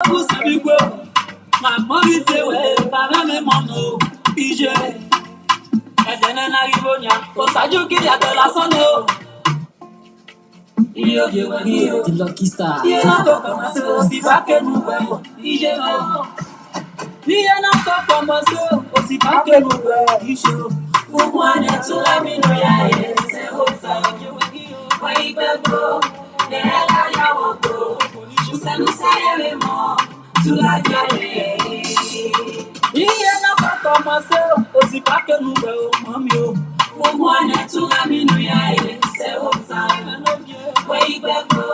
Vous savez quoi? Ma mari te we, ma même mono, pige. Et denen arrivonia, au sadio qui y a de la sono. The lucky star. Il n'a pas commencé aussi pas que nous, pige. Il n'a pas commencé aussi pas que nous, pige. Pour moi, n'est tout la minoya, c'est au sadio. Ouais, il peut go, les la yawoto. Ça nous saille les morts, tout la diarrhée. Il n'a pas commencé aussi pas que nous, mamio. Pour moi, n'est tout la minoya, c'est au sadio. Ouais, il peut go,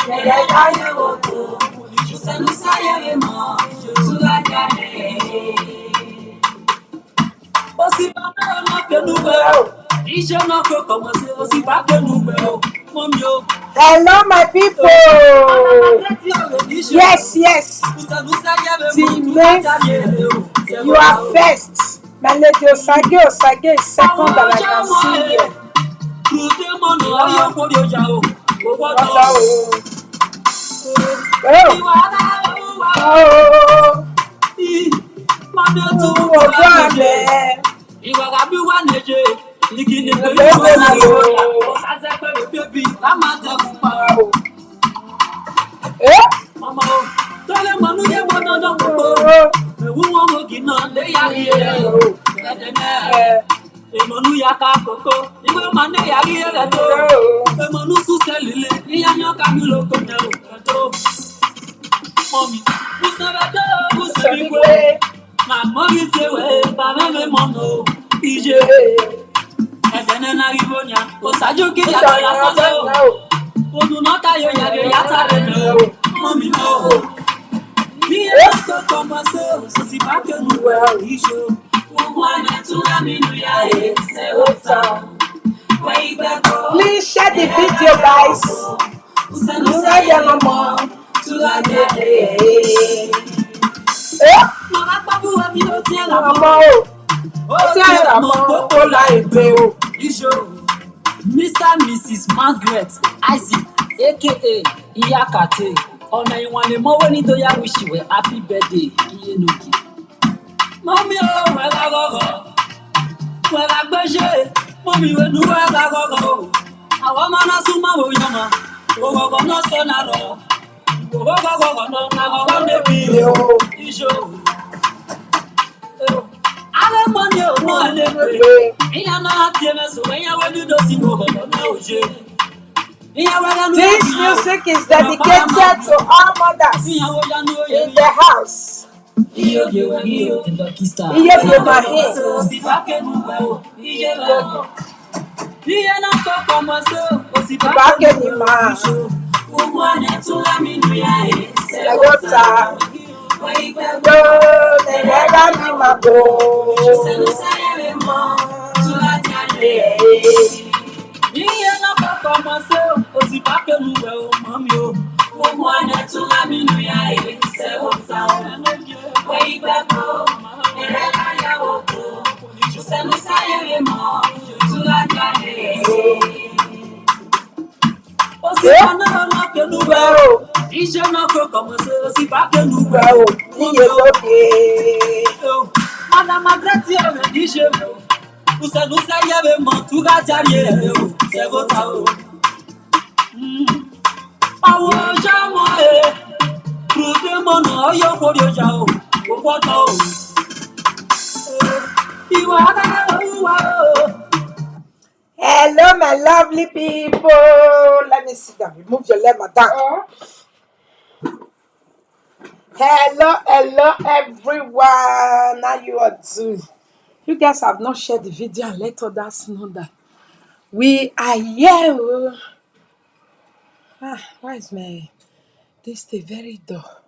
les la yawoto. Ça nous saille les morts, tout la diarrhée. Aussi pas que nous, il n'a pas commencé aussi pas que nous, mamio. Hello, my people. Yes, yes. You are first. My lady Osage is second, and I can see you. Emonu yaka koko, iwe mane yari eredo. Emonu suselile, iyanyo kamilo koto. Mommy, Musabedo, my mommy tewe, bame mono, ije. Edenen arivonia, osajo ki yata sajo. Odu nota yo yage yata reno, mommy no. Iye to komaso, si pa ke nu ijo. Please share the video, guys. Mr. and Mrs. Margaret Isaac, aka Iyakate, ọ̀nà ìwọ̀n ni mọ́wé nítorí àwíṣì wẹ̀ happy birthday iye nùkì. Mọ́mí o wẹ̀rẹ̀ gọ́gọ́, wẹ̀rẹ̀ gbẹ́ṣẹ́, mọ́mí wẹ̀nu wẹ̀rẹ̀ gọ́gọ́. Àwọn ọmọ náà súnmọ́ òyìn ọmọ, ògọ́gọ́ náà sọ náà lọ. Ògọ́gọ́ náà gọ́gọ́ débi ìṣó. Alẹ́ mọ́ ni ò náà lè pè. Ìyá náà ti ẹ̀mẹ̀ sọ̀rọ̀ ìyá wẹ́lú ló sì mọ̀ ọ̀gọ́ náà ò ṣe. This music is dedicated to all mothers in the house. The lucky star. Madame Agrati DJ Usa nusa yabe montuga jariye c'est votre o. Awo jamo prude mono yo korio jao opoto. Hello, my lovely people. Let me sit down. Remove your leg, madam. Hello, everyone. How you are doing? You guys have not shared the video and let others know that we are here. Why is my this day very dull?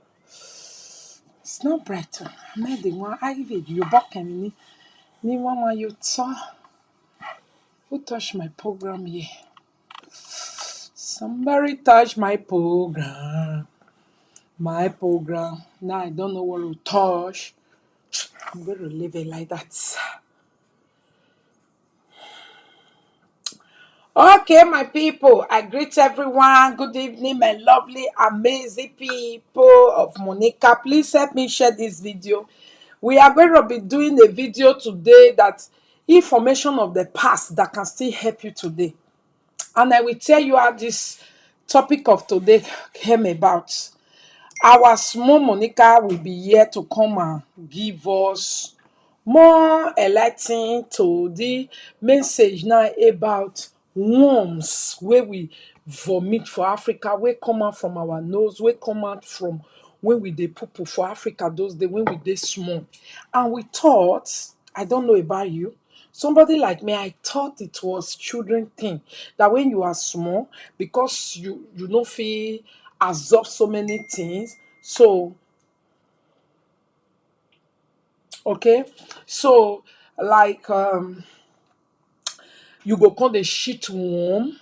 It's not bright. I made the one. I even you back and me one you saw. Who touched my program here? Somebody touched my program. My program. Now I don't know what to touch. I'm going to leave it like that. Okay, my people, I greet everyone. Good evening, my lovely, amazing people of Monica. Please help me share this video. We are going to be doing a video today that information of the past that can still help you today. And I will tell you how this topic of today came about. Our small Monica will be here to come and give us more enlightening to the message now about worms where we vomit for Africa, where come out from our nose, where come out from when we dey poopoo for Africa those days when we dey small. And we thought, I don't know about you, somebody like me, I thought it was children thing that when you are small, because you don't feel absorb so many things. So okay, so like you go come the shit warm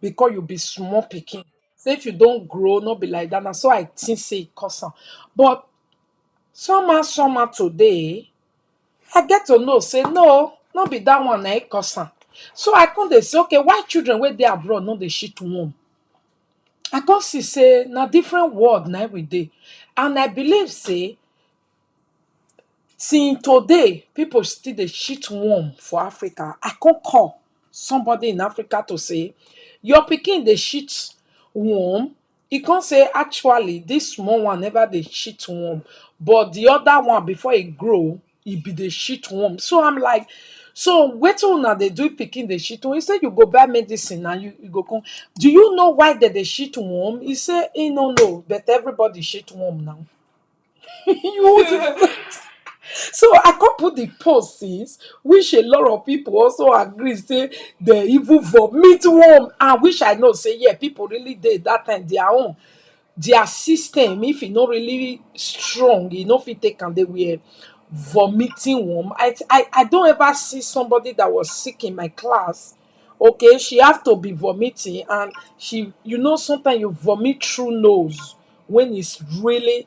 because you be small picking. Say if you don't grow, not be like that. And so I think say it cause am. But somehow today, I get to know say no, not be that one na it cause am. So I come dey say, okay, why children wey dey abroad no dey shit warm? I come see say na different world na we dey. And I believe say till today, people still dey shit warm for Africa. I can't call somebody in Africa to say, your pikin dey shit warm. E can't say actually this small one never dey shit warm, but the other one before e grow, e be dey shit warm. So I'm like, so wetin una dey do if pikin dey shit warm? He say you go buy medicine and you go come. Do you know why they dey shit warm? He say he no know, but everybody shit warm now. you So I come put the post since, which a lot of people also agree say they even vomit worm, and which I know say yeah, people really did that time their system, if e not really strong, e no fit take and they were vomiting worm. I don't ever see somebody that was sick in my class. Okay, she have to be vomiting, and she, sometimes you vomit through nose when it's really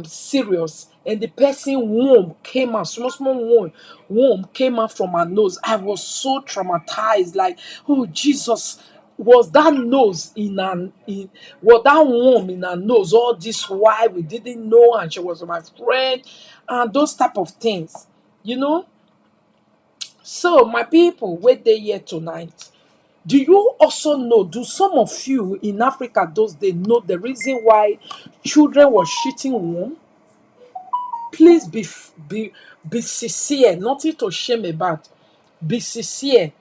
serious, and the person womb came out, small womb came out from her nose. I was so traumatized, like, oh Jesus, was that nose was that womb in her nose all this while we didn't know, and she was my friend, and those type of things, you know. So my people, wait there here tonight. Do you also know, do some of you in Africa those days know the reason why children were shitting womb? Please be sincere, nothing to shame about. Be sincere.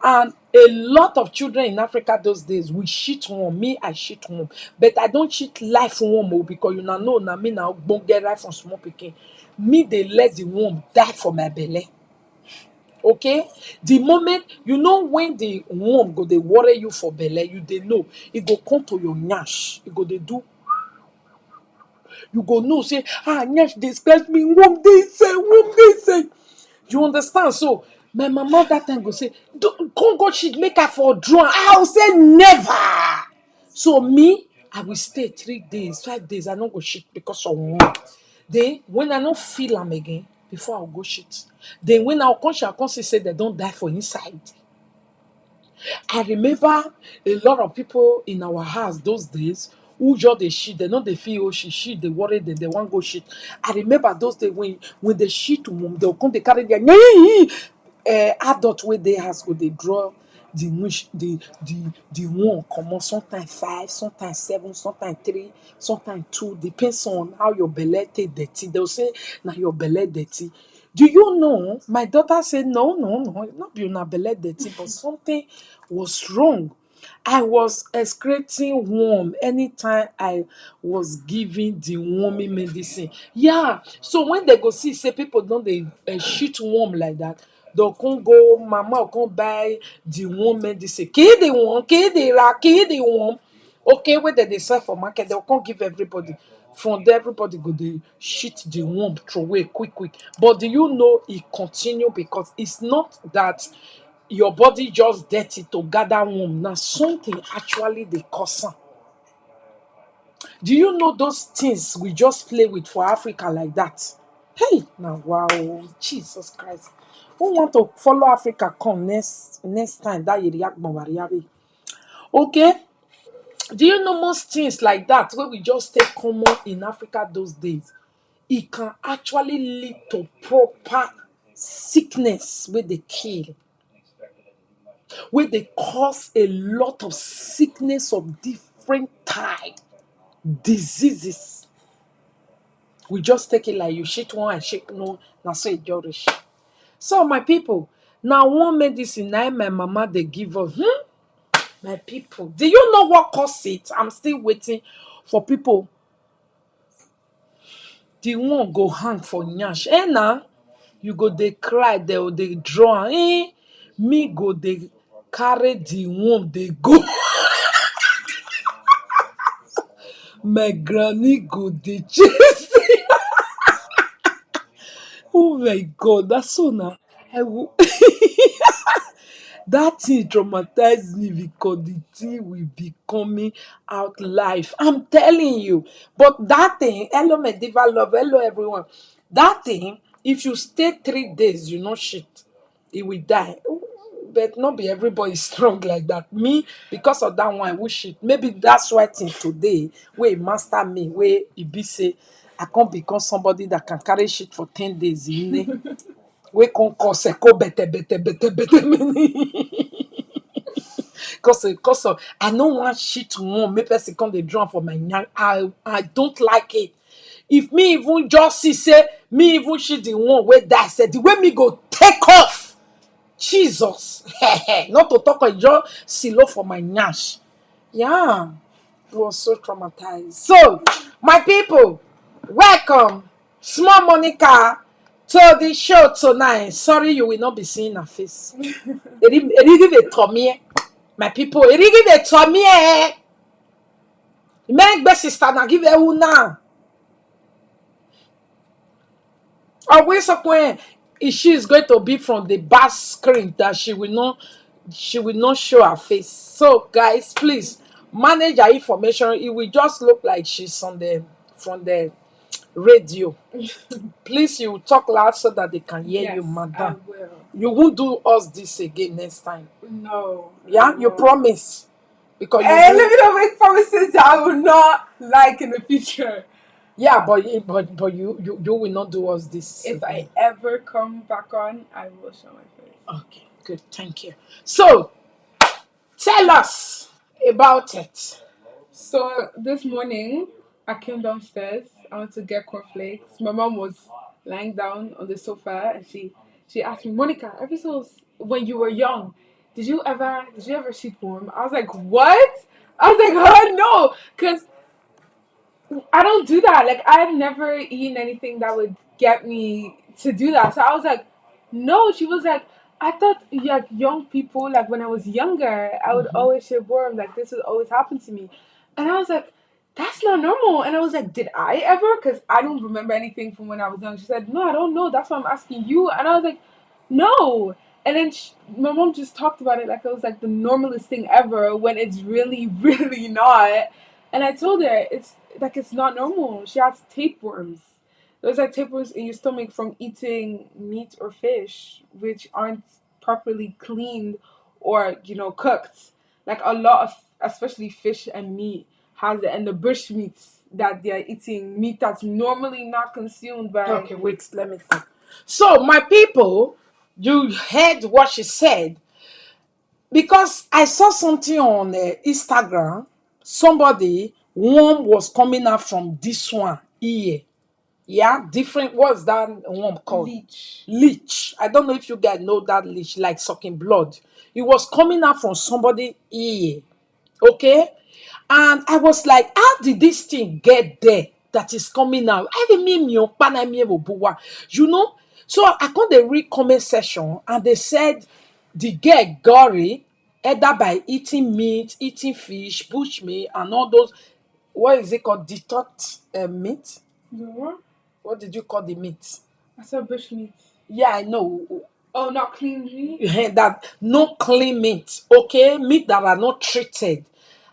And a lot of children in Africa those days we shit one. Me, I shit one. But I don't shit life one more because you know na me now won't get right from small picking. Me, they let the womb die for my belly. Okay, the moment when the womb go they worry you for belly, you they know it go come to your nyash, it go they do, you go know say nyash they scratch me, womb they say, womb they say. You understand? So my mama that time go say, come go shit make her for drawn. I'll say never. So me, I will stay 3 days, 5 days. I don't go shit because of one. Then when I don't feel am again, before I'll go shit. Then when I'll come, I come say they don't die for inside. I remember a lot of people in our house those days who just they shit, they know they feel oh she shit, they worry that they want go shit. I remember those days when they shit mom, they'll come they carry their adult where they has go they draw the wish the one come on, sometimes 5, sometimes 7, sometimes 3, sometimes 2, depends on how your belly take dirty. They'll say now your belly dirty. Do you know? My daughter said, no, not be una belly dirty, but something was wrong. I was excreting worm anytime I was giving the worming medicine. Yeah. So when they go see, say people don't they shit worm like that, they'll come go, mama will come buy the worm medicine. Kill the worm, kill the rat, kill the worm. Okay, whether they sell for market, they'll come give everybody. From there, everybody go they shit the womb throw away quick. But do you know it continue because it's not that your body just dirty to gather womb. Now something actually they cause am. Do you know those things we just play with for Africa like that? Hey, now wow, Jesus Christ. Who want to follow Africa come next time that you react Bawariabi? Okay. Do you know most things like that where we just take common in Africa those days? It can actually lead to proper sickness where they kill, where they cause a lot of sickness of different type, diseases. We just take it like you shit one and shit no, now so it just. So my people, now one medicine now my mama they give us. My people, do you know what caused it? I'm still waiting for people. The one go hang for nyash. Now you go they cry, they draw. Me go they carry the one they go. My granny go they chase. Oh my god, that's so now. I will that thing traumatized me because the thing will be coming out live. I'm telling you. But that thing, hello medieval love, hello everyone. That thing, if you stay 3 days, you know shit, it will die. But not be everybody strong like that. Me, because of that one, I wish it. Maybe that's why till today, where it master me, where it be say, I can't become somebody that can carry shit for 10 days. We can cause a ko bete many. Cause of I don't want shit to want me person come dey drum for my nyan. I don't like it. If me even just see say me even shit the one where die said the way me go take off. Jesus. Not to talk of just silo for my nyash. Yeah. It was so traumatized. So, my people, welcome, Small Monica, to the show tonight. Sorry, you will not be seeing her face. Erigi de Tomie, my people. Erigi de Tomie. Make best sister na give you now. Always when she is going to be from the back screen that she will not show her face. So guys, please manage her information. It will just look like she's on the from the radio. Please, you talk loud so that they can hear you, Yes, I madam. will. You won't do us this again next time. No. Yeah, you no. promise. Because you Let do. me not make promises that I will not like in the future. Yeah, but you will not do us this If I again. ever come back on, I will show my face. Okay, good. Thank you. So tell us about it. So this morning, I came downstairs. I went to get cornflakes. My mom was lying down on the sofa, and she asked me, Monica, ever since when you were young, did you ever sit warm? I was like, what? I was like, oh no, because I don't do that. Like I've never eaten anything that would get me to do that. So I was like, no. She was like, I thought like young people, like when I was younger, I would always share worm. Like this would always happen to me. And I was like, that's not normal. And I was like, did I ever? Because I don't remember anything from when I was young. She said, no, I don't know. That's why I'm asking you. And I was like, no. And then my mom just talked about it like it was like the normalest thing ever when it's really, really not. And I told her it's like it's not normal. She has tapeworms. Those are tapeworms in your stomach from eating meat or fish, which aren't properly cleaned or cooked. Like a lot of, especially fish and meat, has it, and the bush meats that they are eating, meat that's normally not consumed by. Okay, wait, let me think. So, my people, you heard what she said because I saw something on Instagram. Somebody, one was coming out from this one here. Yeah, different. What's that one called? Leech. Leech. I don't know if you guys know that leech, like sucking blood. It was coming out from somebody ear. Okay, and I was like, how did this thing get there that is coming out? I didn't mean me, you know. So I got the read comment section, and they said the girl got it either by eating meat, eating fish, bush meat, and all those. What is it called? Detox meat. The what? What did you call the meat? I said bush meat. Yeah, I know. Oh, not clean meat? That no clean meat, okay? Meat that are not treated.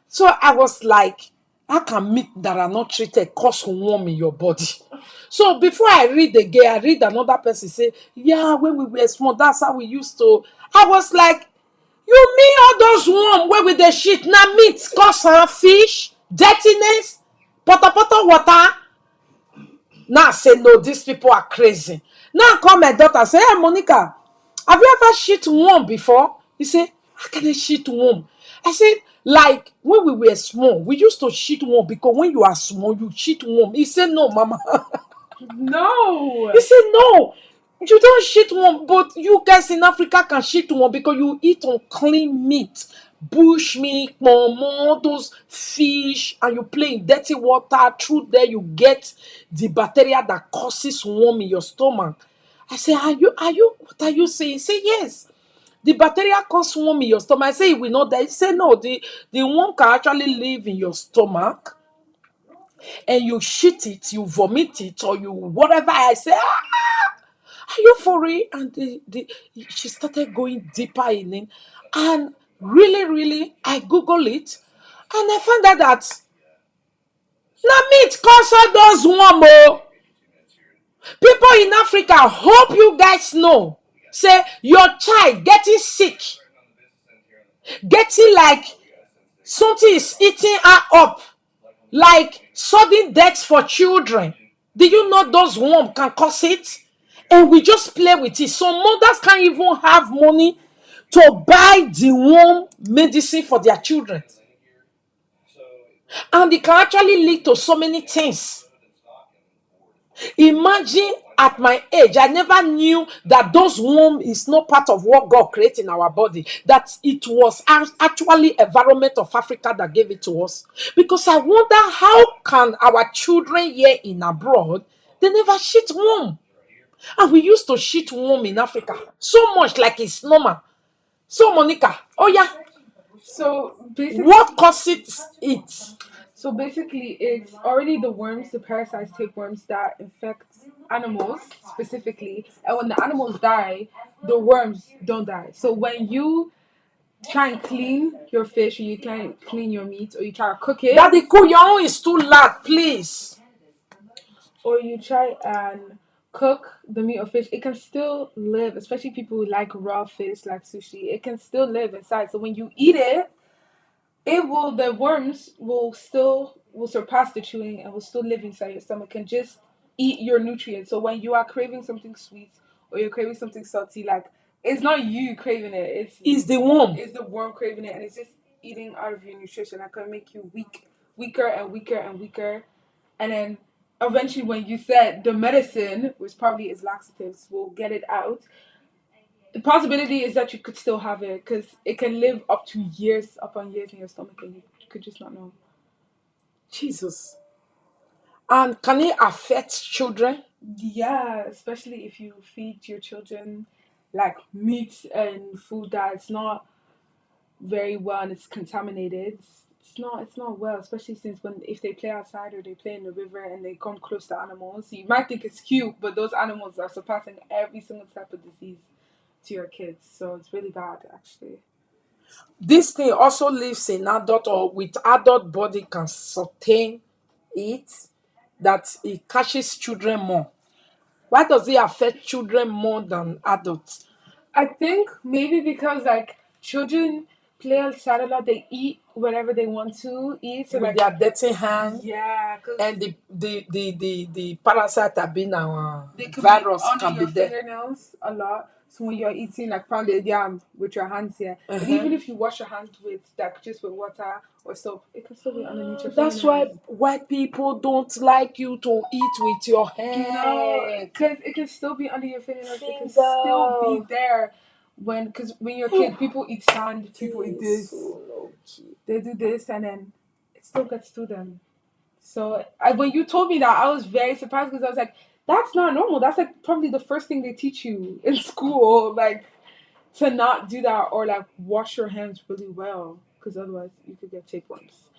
So I was like, how can meat that are not treated cause worm in your body? So before I read again, I read another person say, yeah, when we were small, that's how we used to. I was like, you mean all those worm where with the shit now meat, cause fish, dirtiness, potter water. Now I say no, these people are crazy. Now I call my daughter say, hey Monica, have you ever shit worm before? He say, how can I shit worm? I said, like when we were small, we used to shit worm because when you are small, you shit worm. He said, no, mama. No. He said, no, you don't shit one, but you guys in Africa can shit one because you eat unclean meat, bush meat, all those fish, and you play in dirty water. Through there, you get the bacteria that causes worm in your stomach. I say, what are you saying? He say, yes. The bacteria cause worm in your stomach. I say, it will not die. He say, no, the worm can actually live in your stomach and you shit it, you vomit it, or you whatever. I say, are you for real? And she started going deeper in it. And really, I Google it. And I found out that na meat cause all those worm. Oh. People in Africa, hope you guys know. Say your child getting sick, getting like something is eating her up, like sudden death for children. Do you know those worms can cause it? And we just play with it. Some mothers can't even have money to buy the worm medicine for their children. And it can actually lead to so many things. Imagine at my age, I never knew that those womb is not part of what God created in our body. That it was actually environment of Africa that gave it to us. Because I wonder how can our children here in abroad, they never shit womb. And we used to shit womb in Africa so much like it's normal. So Monica, oh yeah, So basically, what causes it? it's already the worms, the parasites tapeworms that infect animals specifically, and when the animals die, the worms don't die. So when you try and clean your fish, or you try and clean your meat, or you try to cook it, Daddy, cool, your own is too loud, please. or you try and cook the meat or fish, it can still live. Especially people who like raw fish, like sushi, it can still live inside. So when you eat it, the worms will surpass the chewing and will still live inside your stomach and just eat your nutrients. So when you are craving something sweet or you're craving something salty, like it's not you craving it, It's the womb. it's the worm craving it, and it's just eating out of your nutrition. That can make you weaker and weaker and weaker. And then eventually, when you said the medicine, which probably is laxatives, will get it out, the possibility is that you could still have it because it can live up to years upon years in your stomach and you could just not know. Jesus. And can it affect children? Yeah, especially if you feed your children like meat and food that's not very well and it's contaminated. It's not well, especially since when if they play outside or they play in the river and they come close to animals. You might think it's cute, but those animals are surpassing every single type of disease to your kids. So it's really bad actually. This thing also lives in adult or with adult body can sustain it, that it catches children more. Why does it affect children more than adults? I think maybe because like children play outside a lot, they eat whatever they want to eat. So With like their dirty hand, yeah, because and the parasite that been our they could be virus under can be your there. fingernails a lot. So when you're eating like pounded yam with your hands here, and Uh-huh. even if you wash your hands with like just with water or soap, it can still be underneath your That's why fingernails. white people don't like you to eat with your No, hand. because it can still be under your fingernails. It can still be Finger. there because when you're a kid, people eat sand, people eat It's this, so low-key. they do this, and then it still gets to them. So when you told me that, I was very surprised because I was like, "That's not normal. That's like probably the first thing they teach you in school, like to not do that or like wash your hands really well, because otherwise you could get tapeworms."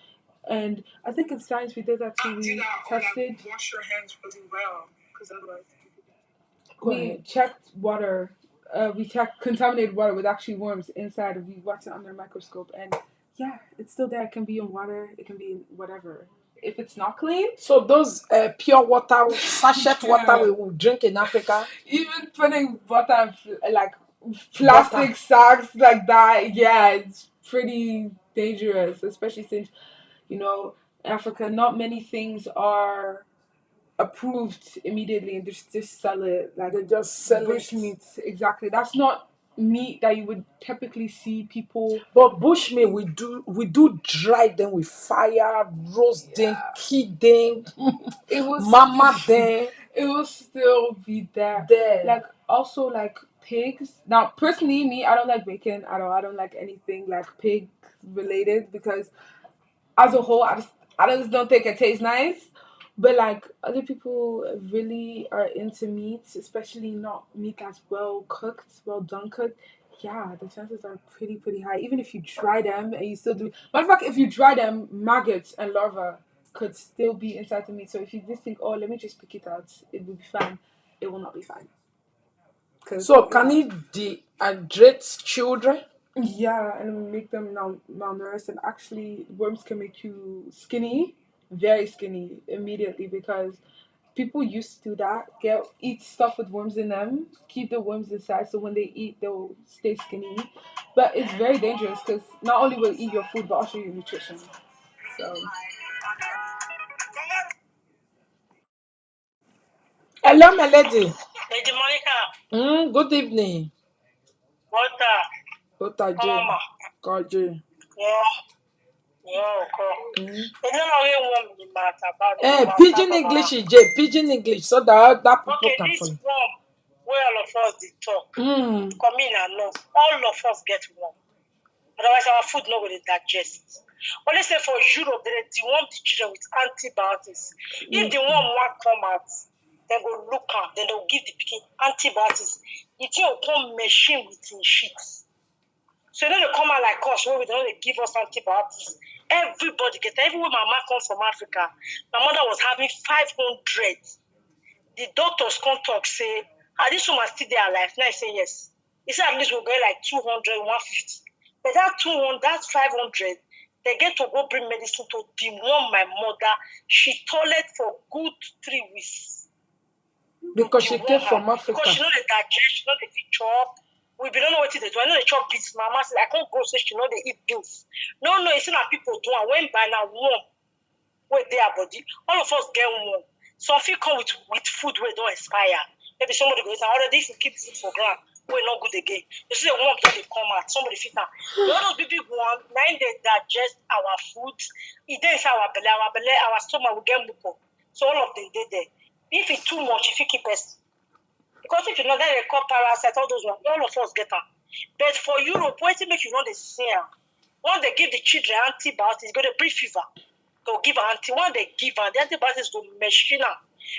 And I think in science we did that too. We tested. Wash your hands really well, because otherwise Go we ahead. checked water. We checked contaminated water with actually worms inside. We watched it under a microscope, and yeah, it's still there. It can be in water. It can be in whatever. if it's not clean. So those pure water, sachet water Yeah. we will drink in Africa, Even putting butter like butter. plastic sacks like that, yeah, it's pretty dangerous, especially since, you know, Africa, not many things are approved immediately and just sell it like They just sell it. bush meat. Exactly. That's not meat that you would typically see people. But bushmeat we do dry them with fire, roast them, Yeah. key them, It was mama them it will still be there. there. Like also like pigs. Now personally me, I don't like bacon at all. I don't like anything like pig related because as a whole I just don't think it tastes nice. But like other people really are into meats, especially not meat that's well cooked, well done cooked. Yeah, the chances are pretty high. Even if you dry them and you still do. Matter of fact, if you dry them, maggots and larvae could still be inside the meat. So if you just think, oh, let me just pick it out, it will be fine. It will not be fine. Cause So can yeah, it dehydrate children? yeah, and make them malnourished. And actually, worms can make you skinny, very skinny immediately because people used to do that. Eat stuff with worms in them, keep the worms inside, so when they eat, they'll stay skinny. But it's very dangerous because not only will it eat your food, but also your nutrition. So Hello, my lady. Lady Monica, Good evening. water, Otaje. mama, Kaje. yeah, yeah, okay. Mm. They don't know really want the matter about the matter Pidgin about. English is J. Pidgin English, so that people Okay, can this follow. worm, where all of us did talk, Mm. come in and know, all of us get worm. Otherwise, our food not going to digest. But let's say for Europe, they deworm the children with antibiotics. If the worm won't come out, they go look at, then they'll give the pikin antibiotics. It will come machine within sheets. So you know they come out like us where we don't they give us antibiotics. Everybody get everywhere my mama comes from Africa. My mother was having 500. The doctors come talk say, are this woman still there alive? Now I say yes. He said at least we'll get like 200, 150. But that 200, that 500, they get to go bring medicine to deworm my mother. She toilet for good 3 weeks. Because she came Deworm her. from Africa. Because she know the digest, she know the fit chop. We don't know what they do. I know they chop beans. Mama said, I can't go say she know they eat beans. No, it's not people do. And when by now warm, where their body, all of us get warm. Some feel come with food where don't expire. Maybe somebody goes, already if you keep food for ground, we're not good again. You see the warmth when they come out, somebody fit now. All those big one, nine they digest our food, it is our belly, our stomach will get muco. So all of them they there. If it's too much, if you keep us. Because if you know that they call parasite, all those ones, all of us get them. But for Europe, what it make you know the same? When they give the children antibiotics, go to breed fever. They'll give when they give her, the antibiotics go machine her.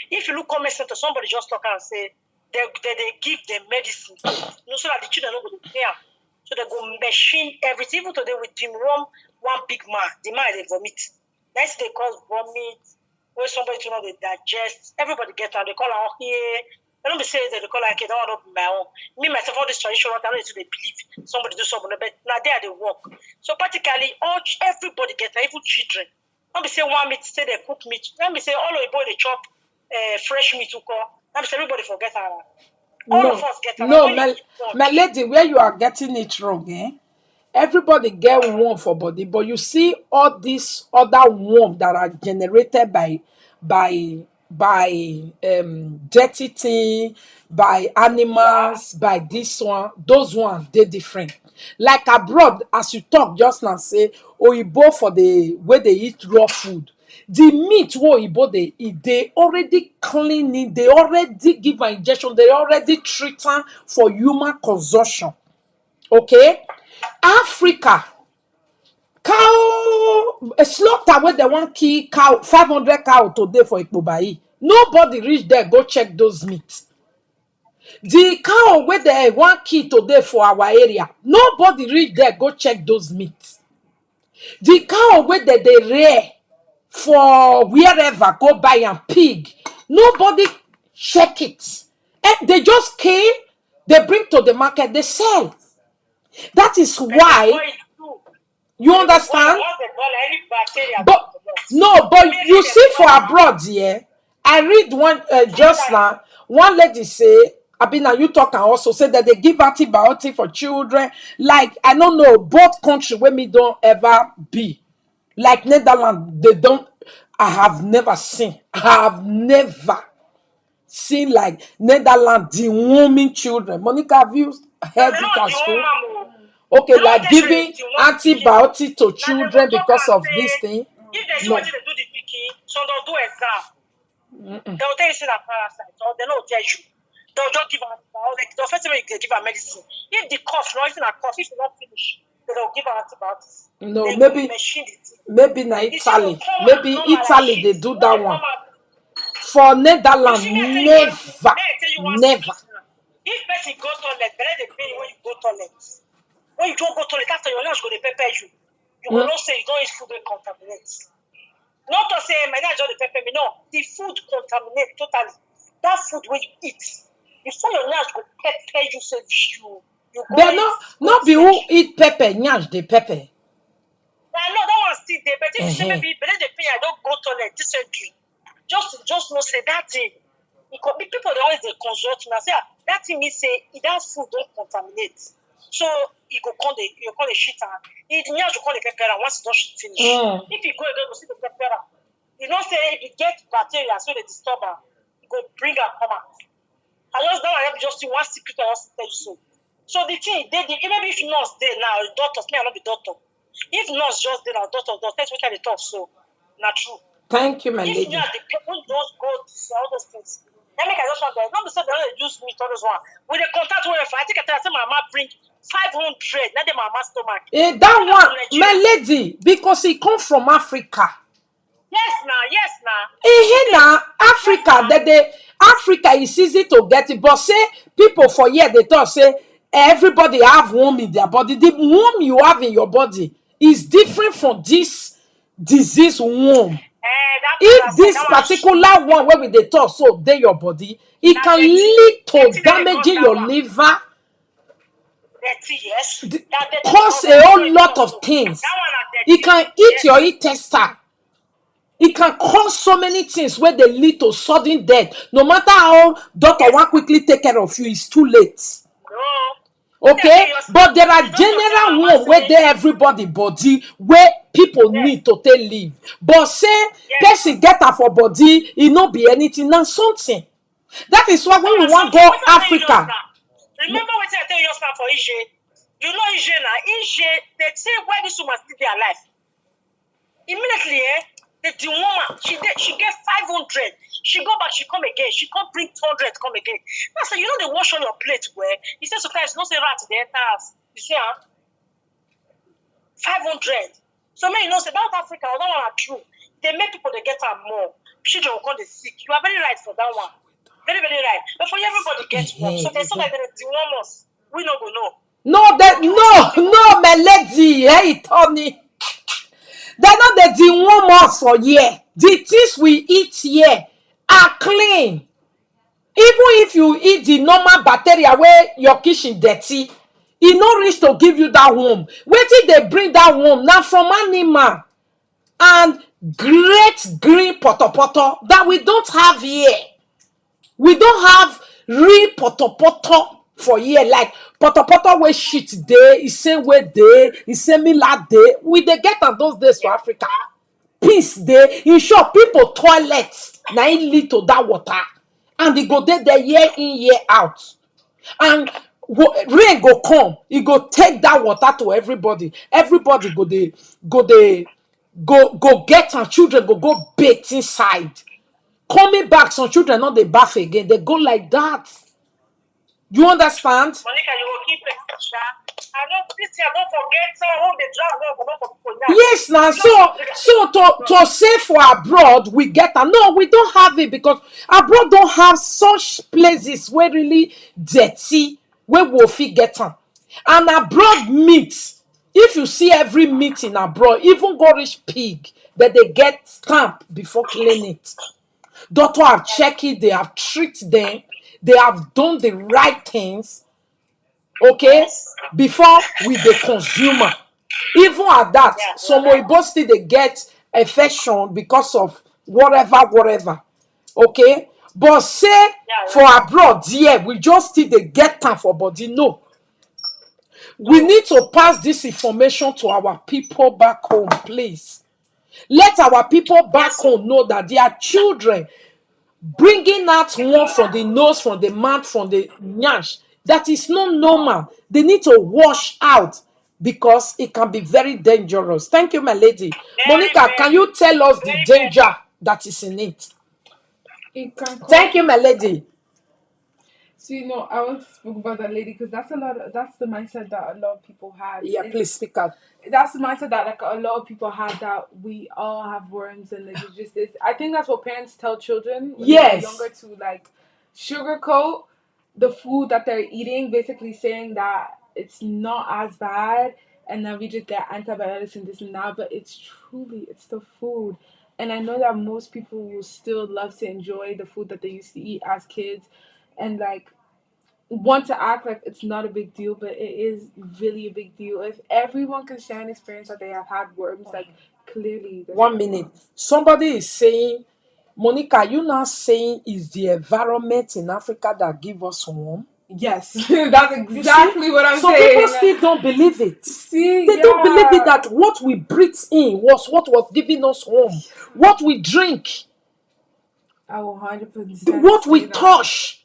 If you look comment center, somebody just talk and say they give them medicine. You know, so that the children don't go to care. So they go machine everything. Even today with Jim Rum, one big man, the man they vomit. Next they cause vomit, where somebody to know they digest. Everybody get out, they call her here. They don't be saying that they call her okay, don't want to be my own. Me myself, all this tradition, I don't know if they believe somebody do something, but now they are the work. So practically everybody get out, even children. Don't be say one meat, say they cook meat. Don't be say all of the boy they chop fresh meat to call. Don't be say everybody forget her. All of No, us get her. no, When you my lady, where you are getting it wrong, eh? Everybody get warm for body, but you see all these other warm that are generated by dirty thing, by yeah, animals, by this one, those ones they different. Like abroad, as you talk just now, say oyibo for the way they eat raw food. The meat wey oyibo they eat, they already clean it, they already give an injection, they already treat am for human consumption. Okay, Africa cow a slaughter wey dem wan kill cow 500 cow today for Ikpobayi. Nobody reach there go check those meat. The cow wey dem wan kill today for our area, nobody reach there go check those meat. The cow wey dem dey rear for wherever go buy am pig, nobody check it. They just kill, they bring to the market, they sell. That is and they why, boil it too. you They go boil understand? once they boil any bacteria go But comot. No, but Maybe you there's see for normal. abroad, yeah. I read one just now. One lady say, Abina, you talk and also say that they give antibiotic for children. Like I don't know, both country where me don't ever be. Like Netherlands, they don't. I have never seen. I have never seen like Netherlands deworming children. Monica, have you But heard they it don't at do one school? mammo. Okay, They don't like tell you giving the one picking. antibiotic to Now they go children talk because and of say, this thing. if they see what No. they do the picking, so they'll do exam. They'll tell you say that parasite, or they don't tell you. They'll just give antibiotics. The first time you give her medicine. If the cough, not even a cough, if you don't finish, they'll give her antibiotics. No, Then go maybe machine the thing. maybe na You see, go Italy. come out Maybe normal like Italy shit. they do When that they one. come out, For you Netherlands, see me, never, I tell you one never. secret now. If person go toilet, better they pay when you go toilet. When you don't go toilet, after your lunch go they prepare you. You will not say you don't eat food that contaminates. Not to say my dad just pepper me. No, the food contaminates totally. That food when you eat, before your lunch go pepper you say you go They eat not be who eat pepper, nyash the pepper. I know that one still there, but if you say Uh-huh. maybe better the pay I don't go toilet dysentery. Just no say that thing. It could be people they always they consult me and say that thing means say that food don't contaminate. So you go call the shit and it near to call the pepper and once it don't shit finish. If you go again, go see the pepper. You know say if you get bacteria so they disturb her, you go bring her come out. I just don't want to just see one secret I just tell you so. So the thing they maybe if nurse there now, doctors, me I not be doctor. If nurse just there now, doctor, that's what they talk so not true. Thank you, my If you lady. are the people those go see all those things, let me just want that. Not be say they don't use meat all those one. With the contact where I think I tell my mama bring 500, not the mama stomach. That Bring her from one, my Nigeria. lady, because he come from Africa. Yes, now. Eh, Okay. now Yes, Africa, now. that they Africa is easy to get it, but say people for here they thought say everybody have womb in their body. The womb you have in your body is different from this disease womb. That If parasite, this that one particular one where we they talk so they your body, it that can dirty. lead to Dirty that they cause damaging that your one. liver, Dirty, yes. That dirty they cause cause a that one. whole That's what lot they talk of so. things. That one are It dirty. can eat your Yes. intestine. It can cause so many things where they lead to sudden death. No matter how doctor Yes. want quickly take care of you, it's too late. No. What I Okay, tell you now? but there are The doctor tell general mama one where say, they everybody body where people yes, need to take leave. But say yes. person get her for body, it not be anything, now something. That is why No, when we na want something. go What I tell you just Africa, now? Remember what I tell you just now for EJ? You know EJ now. EJ, they say why this woman still be alive. Immediately, the woman, she get 500. She go back, she come again. She come bring 200, come again. I say, you know they wash on your plate where? He said sometimes no say rat the enter house. You see, 500. So many you know say South Africa, that one are true. They make people they get am more. Children will call the sick. You are very right for that one. Very, very right. But for everybody gets one. So there's so that they deworm us. We no go know. no, that no, my lady, hey Tony. They're not the one us for here. The things we eat here are clean. Even if you eat the normal bacteria where your kitchen dirty, e no reach to give you that worm. Wetin dey bring that worm na from animal and great green potopoto that we don't have here. We don't have real potopoto for here, like potopoto wey shit dey, e same way dey, e similar dey. We dey get am those days for Yes. Africa. Peace dey. In short, people toilet na im lead to that water, and e go dey there year in year out. And rain go come, e go take that water to everybody. Everybody go get am. Children go bathe inside. Coming back, some children not dey bath again. They go like that. You understand? Monica, you will keep it. I don't this year, don't forget who the drag go for people now. Yes, now so to say for abroad we get am. No, we don't have it because abroad don't have such places where really dirty where we fit get am. And abroad meat, if you see every meat in abroad, even go reach pig, that they get stamp before clean it. Doctor have checked it, they have treated them, they have done the right things, okay, Yes. before we the consumer. Even at that, Yeah, some you're right. Oyibo still they get infection because of whatever. Okay, but say for abroad, yeah, we just still dey get time for body. No, we need to pass this information to our people back home, please. Let our people back home know that their children bringing out one from the nose, from the mouth, from the nyash, that is not normal. They need to wash out because it can be very dangerous. Thank you, my lady. Monica, can you tell us the danger that is in it? It can Thank you, my lady. So I want to speak about that lady because that's the mindset that a lot of people have. Yeah, please speak out. That's the mindset that like a lot of people have, that we all have worms and like, it's just this. I think that's what parents tell children when they're younger, to like sugarcoat the food that they're eating, basically saying that it's not as bad and then we just get antibiotics and this and that, but it's the food. And I know that most people will still love to enjoy the food that they used to eat as kids and like want to act like it's not a big deal, but it is really a big deal. If everyone can share an experience that they have had worms, like clearly. 1 minute. Somebody is saying, Monica, you now saying is the environment in Africa that give us worm? Yes, that's exactly what I'm Some saying. people still don't believe it. See, They don't believe it that what we breathe in was what was giving us warm. What we drink, I will 100%. what we touch,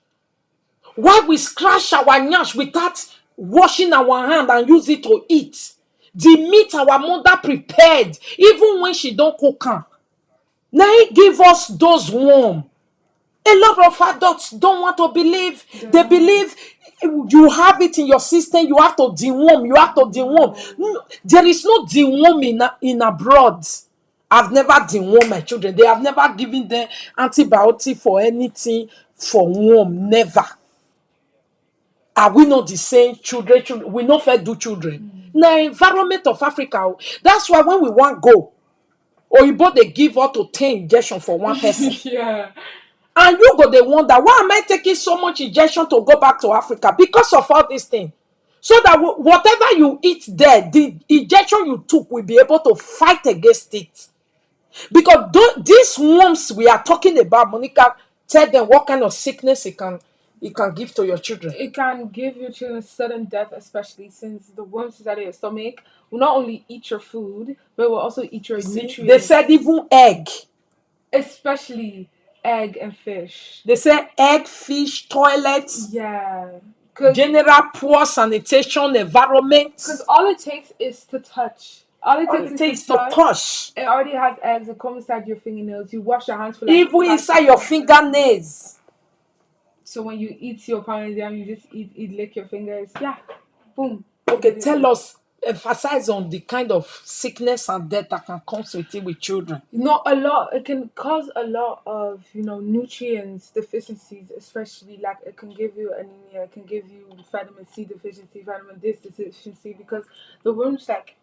why we scratch our nyash without washing our hand and use it to eat. The meat our mother prepared, even when she don't cook am. Now it give us those warm. A lot of adults don't want to believe. They believe you have it in your system. You have to deworm. You have to deworm. No, there is no deworming in abroad. I've never dewormed my children. They have never given them antibiotic for anything for worm. Never. Are we not the same children? We not fair do children. Now, environment of Africa. That's why when we want go, Oyibo they give up to 10 injection for one person. Yeah. And you go, they wonder, why am I taking so much injection to go back to Africa? Because of all these things. So that whatever you eat there, the injection you took will be able to fight against it. Because these worms we are talking about, Monica, tell them what kind of sickness it can give to your children. It can give your children sudden death, especially since the worms inside of your stomach will not only eat your food, but will also eat your nutrients. They said even egg. Especially egg and fish. They say egg, fish, toilets. Yeah. General poor sanitation environment. Because all it takes is to touch. All it takes is to touch. It already has eggs. It comes inside your fingernails. You wash your hands for like even inside your fingernails. So when you eat your parmesan, you just lick your fingers. Yeah. Boom. Okay, tell us, emphasize on the kind of sickness and death that can come with it with children. A lot. It can cause a lot of, nutrients deficiencies, especially like it can give you anemia, it can give you vitamin C deficiency, vitamin D deficiency, because the worms like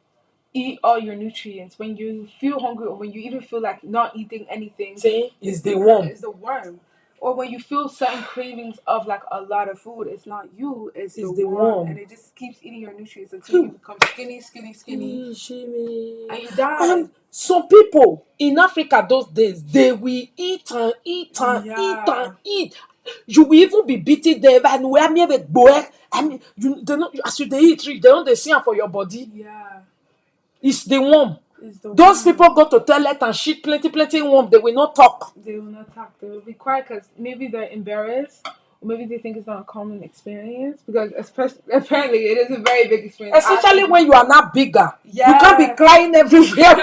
eat all your nutrients. When you feel hungry or when you even feel like not eating anything, it's the worm. It's the worm. Or when you feel certain cravings of like a lot of food, it's not you, it's the worm. And it just keeps eating your nutrients until you become skinny, and you die. And some people in Africa those days, they will eat and eat and eat and eat. You will even be beating them and we are near the boy. I mean, they not as you they eat, they don't they see for your body. Yeah. It's the worm. Those people go to toilet and shit plenty worm. They will not talk. They will not talk. They will be quiet because maybe they're embarrassed, or maybe they think it's not a common experience. Because apparently it is a very big experience. Especially when you are not bigger. Yeah. You can't be crying everywhere.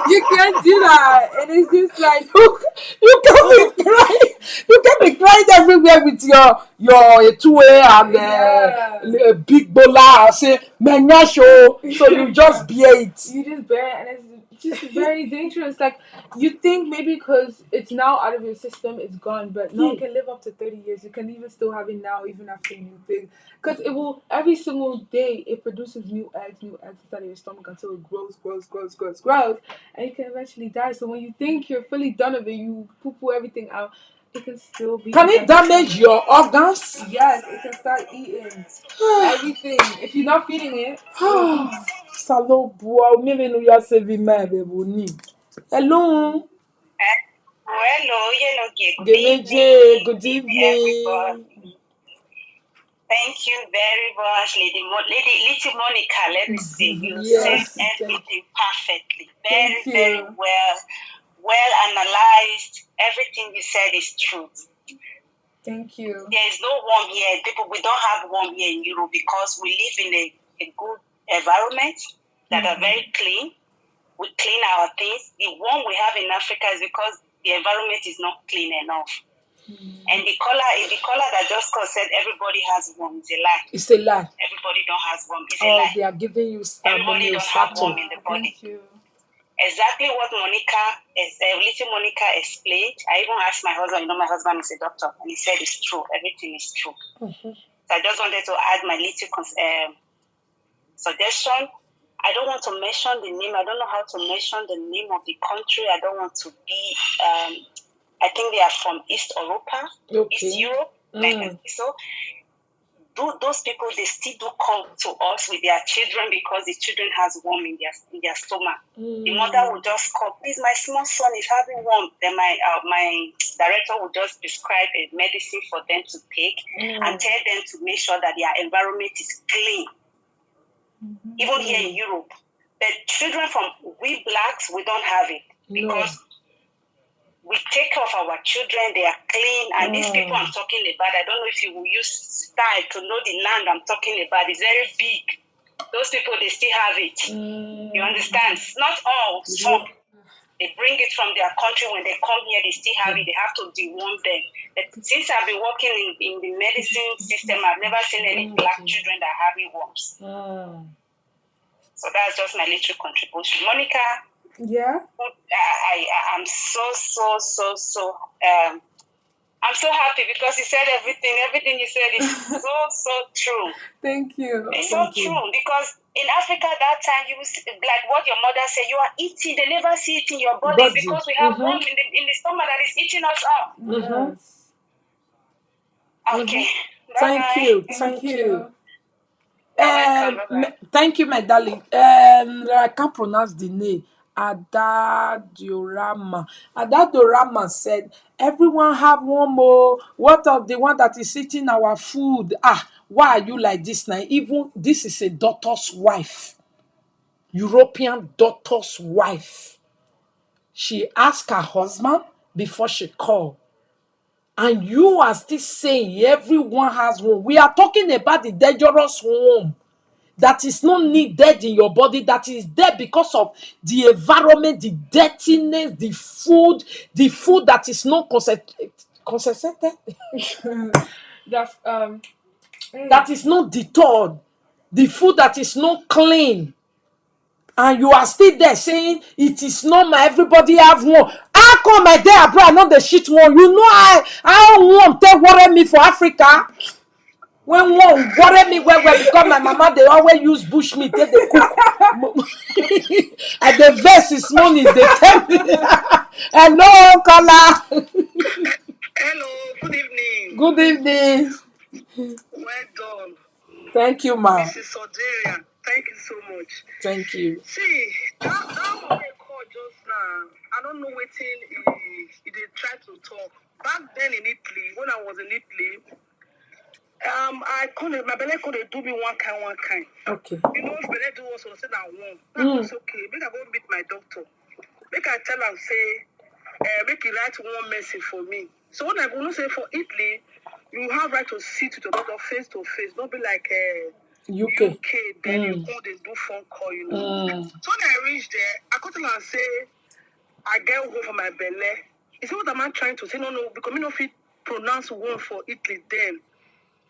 You can't do that. And it's just like you can't be crying. You can't be crying everywhere with your two-way and big bola and say menyasho. So you just bear it. You just bear it, and it's just very dangerous. Like you think maybe because it's now out of your system, it's gone, but no, it can live up to 30 years. You can even still have it now, even after you think, because it will every single day it produces new eggs inside of your stomach until it grows, and you can eventually die. So when you think you're fully done with it, you poo everything out. It can still be. Can it damage your organs? Yes, it can start eating everything if you're not feeding it. Salo boa, mimi no ya sevi ma be boni. Hello. Hello, good Geneje, good evening, evening. everybody. Thank you very much, Lady Little Monica. Let me see. You said Yes. everything perfectly. Thank Very you. well analyzed. Everything you said is true. Thank you. There is no worm here. We don't have worm here in Europe because we live in a good environment that are very clean. We clean our things. The worm we have in Africa is because the environment is not clean enough. And the caller that just called said everybody has worm. It's a lie. It's a lie. Everybody don't have worm. It's a lie. They are giving you Everybody don't have worm in the body. Thank you. Exactly what little Monica explained. I even asked my husband. My husband is a doctor, and he said it's true. Everything is true. So I just wanted to add my little suggestion. I don't want to mention the name. I don't know how to mention the name of the country. I don't want to be. I think they are from East Europa, East Europe. So those people, they still do come to us with their children because the children has worm in their stomach. The mother will just call, please, my small son is having worm. Then my director will just prescribe a medicine for them to take and tell them to make sure that their environment is clean. Even here in Europe, the children from we blacks, we don't have it because we take care of our children. They are clean, and these people I'm talking about, I don't know if you will use style to know the land I'm talking about. It's very big. Those people, they still have it. You understand? Not all, some. They bring it from their country. When they come here, they still have it. They have to deworm them. But since I've been working in the medicine system, I've never seen any black children that are having worms. So that's just my little contribution. Monica, yeah, I'm so I'm so happy because you said everything you said is so true. Thank you. It's so true because in Africa that time, you like what your mother said, you are eating, they never see it in your body because we have worm in the stomach that is eating us up. Yes. Okay. Thank you. Welcome. Thank you, my darling. I can't pronounce the name. Adadorama said, everyone have one more. What of the one that is eating our food? Why are you like this now? Even this is a doctor's wife, European doctor's wife. She asked her husband before she called. And you are still saying everyone has one. We are talking about the dangerous one that is not needed in your body, that is there because of the environment, the dirtiness, the food that is not concentrated, that is not detoured, the food that is not clean. And you are still there saying it is normal, everybody have one. How come my day abroad not the shit one? You know I want to worry me for Africa. When one worry me well because my mama they always use bush meat take they cook. And the verse is money they tell me. Hello, Kola. Hello, good evening. Good evening. Well done. Thank you, ma'am. Mrs. Soderia, thank you so much. Thank you. See, that one they call just now, I don't know what he did try to talk. Back then in Italy, when I was in Italy, I couldn't, my belly couldn't do me one kind. Okay. You know, if belly do also say that one. That was okay. Make I go meet my doctor. Make I tell him say, make you write one message for me. So when I go, say for Italy, you have right to sit with your doctor face to face. Don't be like UK. then you go they do phone call, you know. So when I reach there, I go to him and say, I get home for my belly. He said, what am I trying to say? No, because me no fit pronounce one for Italy then.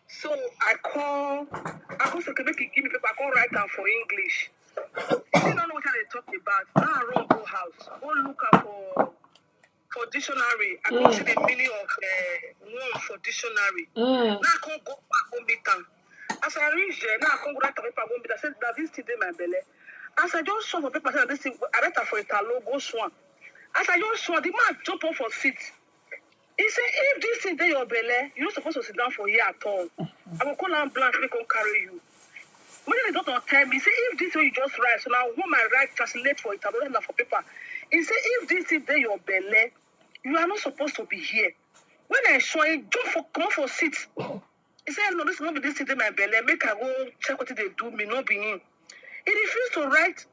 So I go say, make you give me paper, I go write down for English. He didn't know what they talk about. Now I run go house, go look up for dictionary. I can see the meaning of one for dictionary. Now I can't go back home meet them. As I reach there, now I can't go write the paper home meet. I said that this thing in my belly. As I just saw the paper, I said this thing, I write for a talo, go swan. As I just saw the man jump off for seat. He said, if this thing in your belly, you're not supposed to sit down for here at all. I will call ambulance, they can carry you. When the doctor tell me, say if this way you just write, so now what my right translate for it, I don't know for paper. He say if this is there your belly, you are not supposed to be here. When I saw it, jump for come for seat. He said, no, this is not be this in my belly. Make I go check what they do me, not be him. He refused to write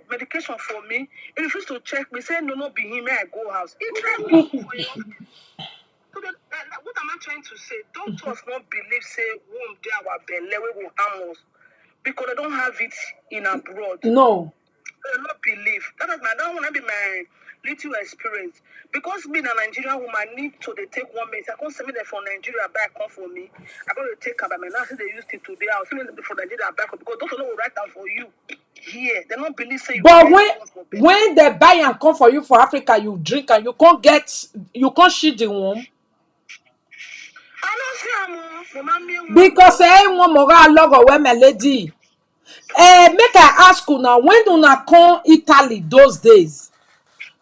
medication for me. He refused to check me. He said, no, not be him. May I go house. He tried to for you. So what am I trying to say? Doctors not believe say womb there our belly we will harm us because they don't have it in abroad. No. They not believe. That want to be my little experience. Because me, a Nigerian woman, need to they take 1 minute. I can't send me there from Nigeria back come for me. I'm going to take her by my now. They used it today. I'll send them from Nigeria back because those will write down for you. Here, they don't believe say you. But when they buy and come for you for Africa, you drink and you can't shit the womb. I don't see Because one more logo where my lady. Make I ask you now, when una come Italy those days,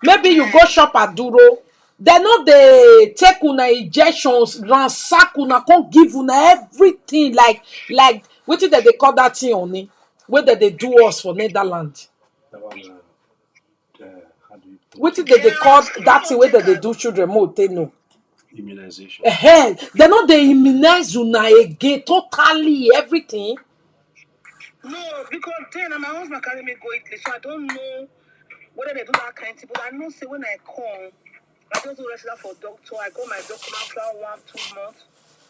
maybe you go shop at Duro, they know they take una injections, ransack una, come give una everything like what did they call that thing on it? Where did they do us for Netherlands? That one, how do you put What it? did they call that thing where they do children more? They know. Immunization. They know they immunize una again, totally everything. No, because then my husband carry me go Italy, so I don't know whether they do that kind of thing. But I know say when I come, I just go register for doctor. I got my document after 1-2 months.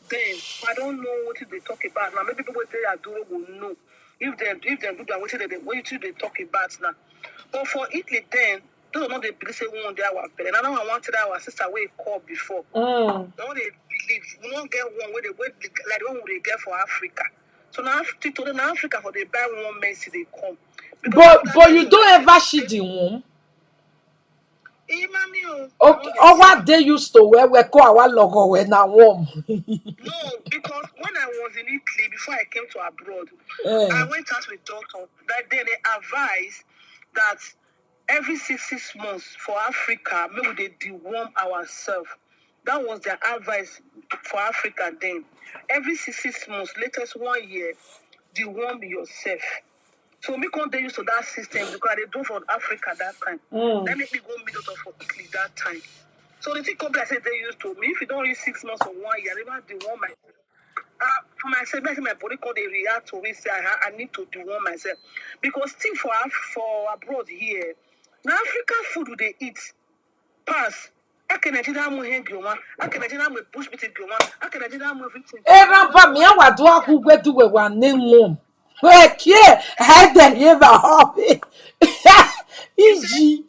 Then I don't know what they talk about now. Maybe people say I do will know if they do that. What they talk about now. But for Italy, then those are not the believe say one day our parents. I know I wanted our sister where call before. Mm. Now they believe we don't get one where like the one they get for Africa. So now in Africa for they buy one mercy they come. But you don't ever shit the womb. Okay, our day used to where we call our logo when I warm. No, because when I was in Italy before I came to abroad, I went out with doctor that day they advised that every 6 months for Africa, maybe they deworm ourselves. That was their advice for Africa then. Every 6 months, latest 1 year, deworm yourself. So me can't used to that system because they do for Africa that time. That make me go middle for Italy that time. So the thing company I said they used to me, if you don't reach 6 months or 1 year, I never deworm my for myself, my body called they react to it. Say I need to deworm myself because still for abroad here, now African food they eat pass. I can Nigeria mo hang you one. I can Nigeria mo push me to you one. I can Nigeria mo everything. Rampa mi awa do aku gbe do we wa name womb. We kia I deliver hobby. Iji.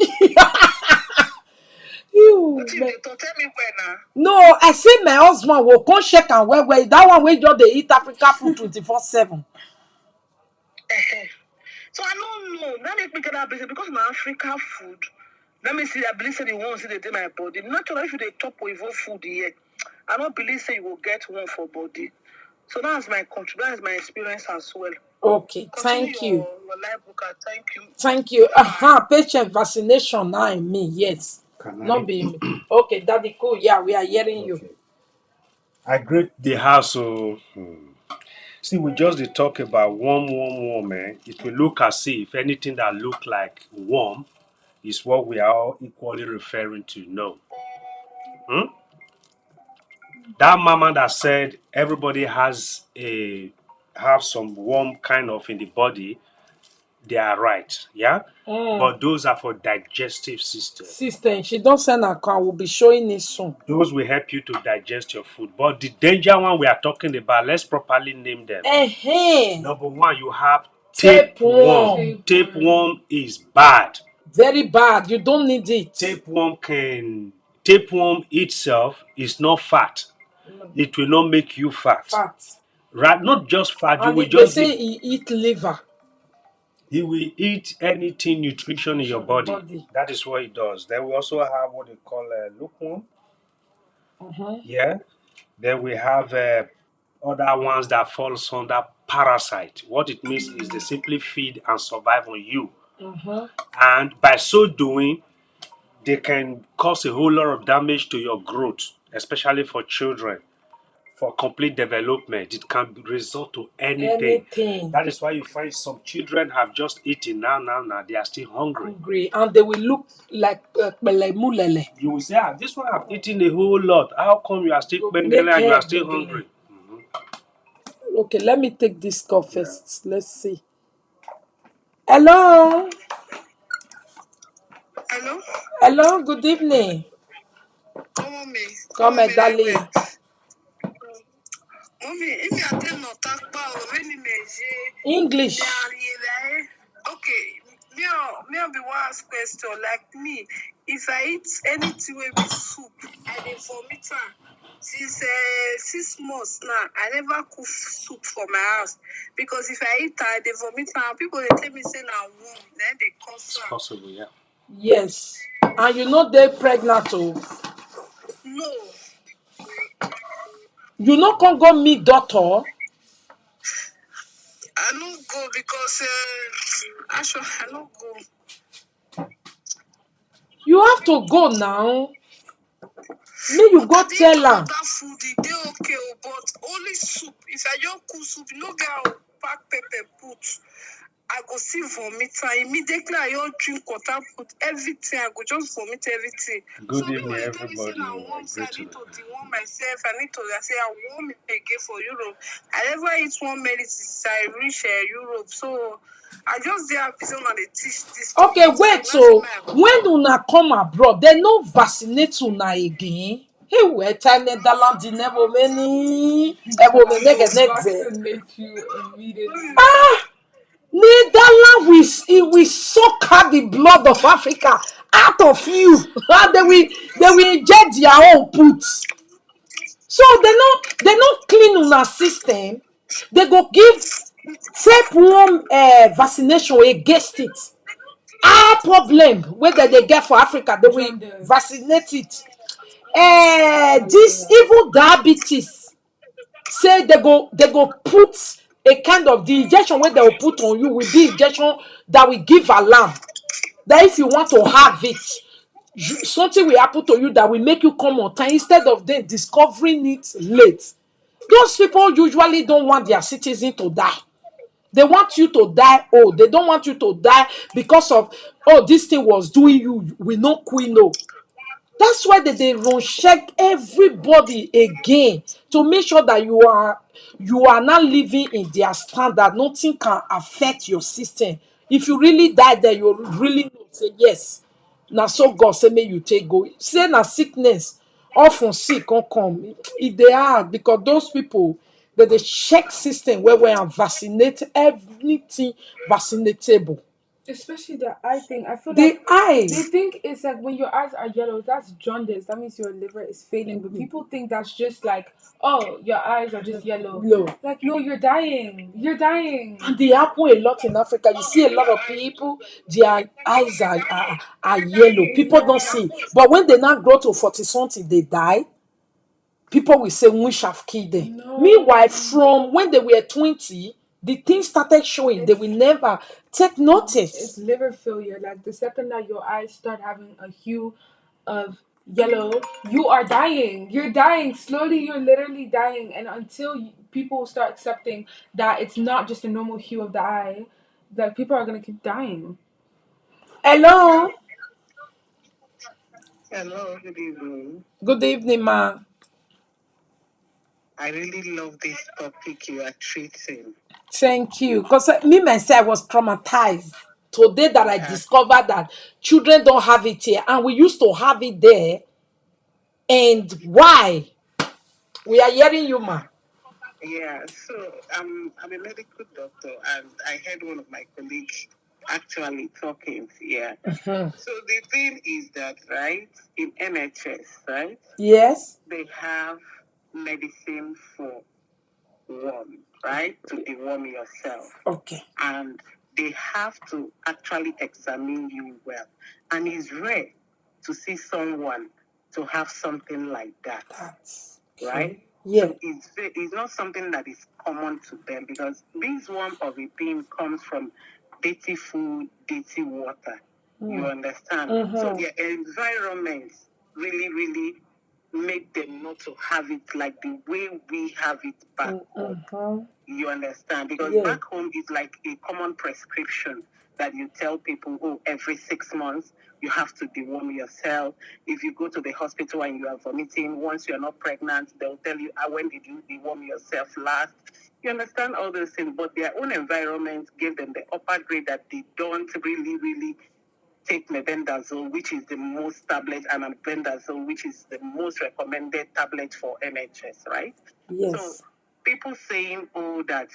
What you to tell me where now? No, I say my husband will come check and where that one way just they eat Africa food 24/7. So I don't know. That make me get that busy because my Africa food. Let me see. I believe say the ones they do my body. Naturally, if they chop with food here, I don't believe say you will get one for body. So that's my country. That is my experience as well. Okay, Continue thank you. your live book. Thank you. Thank you. Patient vaccination now in me, yes. Not being me. Okay, Daddy, cool. Yeah, we are hearing you. I greet the house. So, see, we just dey talk about warm, man. It will look as if anything that look like warm is what we are all equally referring to. No. That mama that said everybody have some warm kind of in the body, they are right. Yeah. But those are for digestive system. She don't send her car. We'll be showing it soon. Those will help you to digest your food. But the danger one we are talking about, let's properly name them. Number one, you have tapeworm. Tapeworm is bad. Very bad. You don't need it. Tapeworm itself is not fat. It will not make you fat. Right? Not just fat. You will just they say he eat liver. He will eat anything nutrition in your body. That is what he does. Then we also have what they call lukewarm. Yeah. Then we have other ones that falls under parasite. What it means is they simply feed and survive on you. And by so doing, they can cause a whole lot of damage to your growth, especially for children. for complete development. It can result to anything. That is why you find some children have just eaten now, they are still hungry. And they will look like mulele. You will say, this one have eaten a whole lot. How come you are still bengele and you are still hungry? Okay, let me take this call first. Let's see. Hello. Hello? Hello, good evening. Come, darling. Mommy, if you attend no takpa or any measure, English. okay, me be one ask question like me. If I eat anything with soup, I dey vomit am. Since 6 months now, I never cook soup for my house because if I eat I dey vomit am. People they tell me say na womb, then they cause It's possible, yeah. Yes. And you know they're pregnant too. No. You know can go meet doctor. I no go because actually I no go. You have to go now. May you go tell am. That food they okay, but only soup. If I just cook soup, you no get how pack pepper put. I go see vomit and immediately I just drink water, put everything. I go just vomit everything. Good evening, everybody. I need to deworm myself. I need to say I warm again for Europe. I never eat one medicine since I reach Europe, so I just dey happy say una dey teach this. Okay, wait. So when una come abroad, they no vaccinate una again. Hey, we tell Netherlands in never many. Vaccinate you immediately. Netherlands we suck out the blood of Africa out of you. And they will inject their own put. So they not clean una system. They go give tapeworm vaccination against it. Our problem whether they get for Africa, they will vaccinate it. This even diabetes, say they go put a kind of the injection where they will put on you will be injection that will give alarm that if you want to have it, something will happen to you that will make you come on time instead of them discovering it late. Those people usually don't want their citizen to die. They want you to die old. They don't want you to die because of, this thing was doing you. We know queen no. That's why they run check everybody again to make sure that you are not living in their standard. Nothing can affect your system. If you really die there, you really know, say yes. Now so God say may you take go. Say na sickness, often sick can come. If they are because those people that they check system where we are vaccinate everything vaccinatable. Especially the eye thing. I feel The like eye. they think it's like when your eyes are yellow, that's jaundice. That means your liver is failing. But people think that's just like, oh, your eyes are just yellow. No. Like, no, you're dying. You're dying. And they happen a lot in Africa. You see a lot of people, their eyes are yellow. People don't see. But when they now grow to 40 something, they die. People will say, we shall kill them. No. Meanwhile, from when they were 20, the thing started showing. They will never take notice. It's liver failure. Like the second that your eyes start having a hue of yellow, you are dying. You're dying. Slowly, you're literally dying. And until people start accepting that it's not just a normal hue of the eye, that people are going to keep dying. Hello. Hello, good evening. Good evening, ma. I really love this topic you are treating. Thank you. Because me myself was traumatized today that I discovered that children don't have it here, and we used to have it there. And why? We are hearing you, ma. Yeah, so I'm a medical doctor, and I heard one of my colleagues actually talking. Yeah. So the thing is that, right, in NHS, right? Yes. They have medicine for worm, right? To deworm yourself. Okay. And they have to actually examine you well. And it's rare to see someone to have something like that. That's right? Yeah. So it's not something that is common to them because this one of a thing comes from dirty food, dirty water. You understand? So their environment really, really make them not to have it like the way we have it back home. You understand? Because back home is like a common prescription that you tell people, oh, every 6 months you have to deworm yourself. If you go to the hospital and you are vomiting, once you're not pregnant, they'll tell you, when did you deworm yourself last? You understand all those things, but their own environment gave them the upper grade that they don't really take mebendazole, which is the most tablet, and albendazole, which is the most recommended tablet for NHS, right? Yes. So people saying, oh, that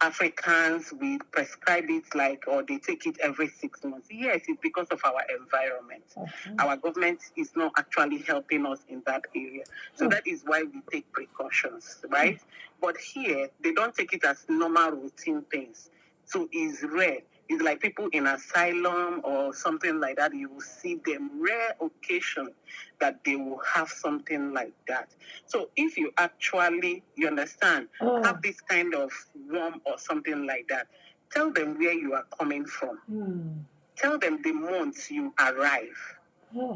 Africans, we prescribe it like, or they take it every 6 months. Yes, it's because of our environment. Our government is not actually helping us in that area. So that is why we take precautions, right? But here, they don't take it as normal routine things. So it's rare. It's like people in asylum or something like that. You will see them rare occasion that they will have something like that. So if you actually, you understand, have this kind of worm or something like that, tell them where you are coming from. Tell them the month you arrive.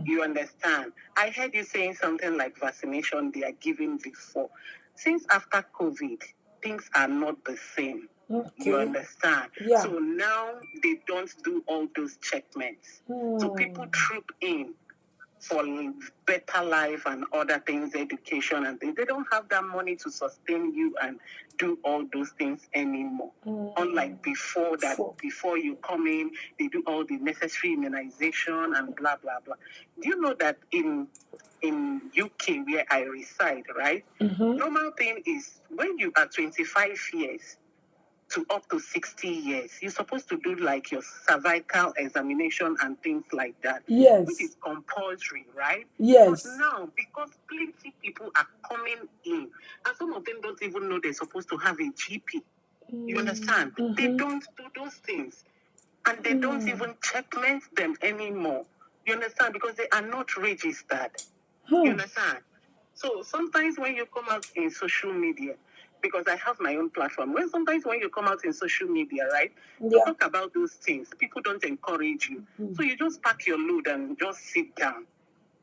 You understand? I heard you saying something like vaccination they are giving before. Since after COVID, things are not the same. You understand? Yeah. So now they don't do all those checkments. So people troop in for better life and other things, education and things. They don't have that money to sustain you and do all those things anymore. Unlike before that, before you come in, they do all the necessary immunization and blah, blah, blah. Do you know that in UK where I reside, right? Normal thing is when you are 25 years, to up to 60 years, you're supposed to do like your cervical examination and things like that. Yes. Which is compulsory, right? Yes. But now, because plenty people are coming in, and some of them don't even know they're supposed to have a GP. You understand? They don't do those things. And they don't even checkmate them anymore. You understand? Because they are not registered. You understand? So sometimes when you come out in social media, because I have my own platform, sometimes when you come out in social media, right, to talk about those things, people don't encourage you. So you just pack your load and just sit down.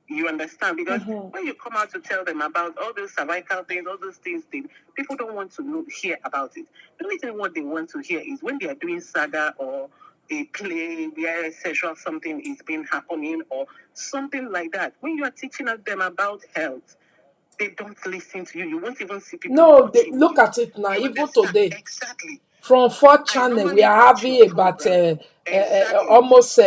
You understand? Because when you come out to tell them about all those cervical things, all those things, people don't want to hear about it. The only thing what they want to hear is when they are doing saga or a play where sexual something is been happening or something like that. When you are teaching them about health, they don't listen to you. You won't even see people watching look you. at it now. You Even understand? today, Exactly. from 4 I channel, we normally are watch having your about program. Exactly. almost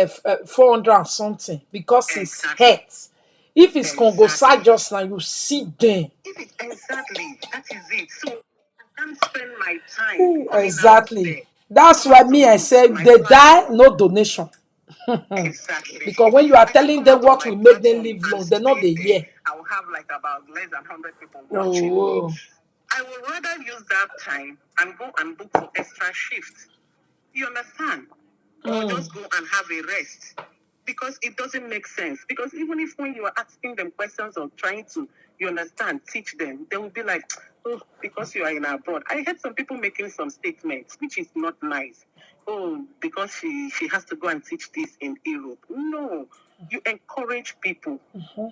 400 and something because it's Exactly. hurt. If it's Congo Exactly. just now, you see them. Exactly. That is it. So I can't spend my time coming out Exactly. there. That's Come why out me I on say my they die, platform. no donation. Exactly. Because when you are I should telling come them out on what my will make them platform live and long, they're not stay the there. year. I will have like about less than 100 people watching me. I would rather use that time and go and book for extra shifts. You understand? Or just go and have a rest. Because it doesn't make sense. Because even if when you are asking them questions or trying to, you understand, teach them, they will be like, oh, because you are in abroad. I heard some people making some statements, which is not nice. Oh, because she has to go and teach this in Europe. No, you encourage people.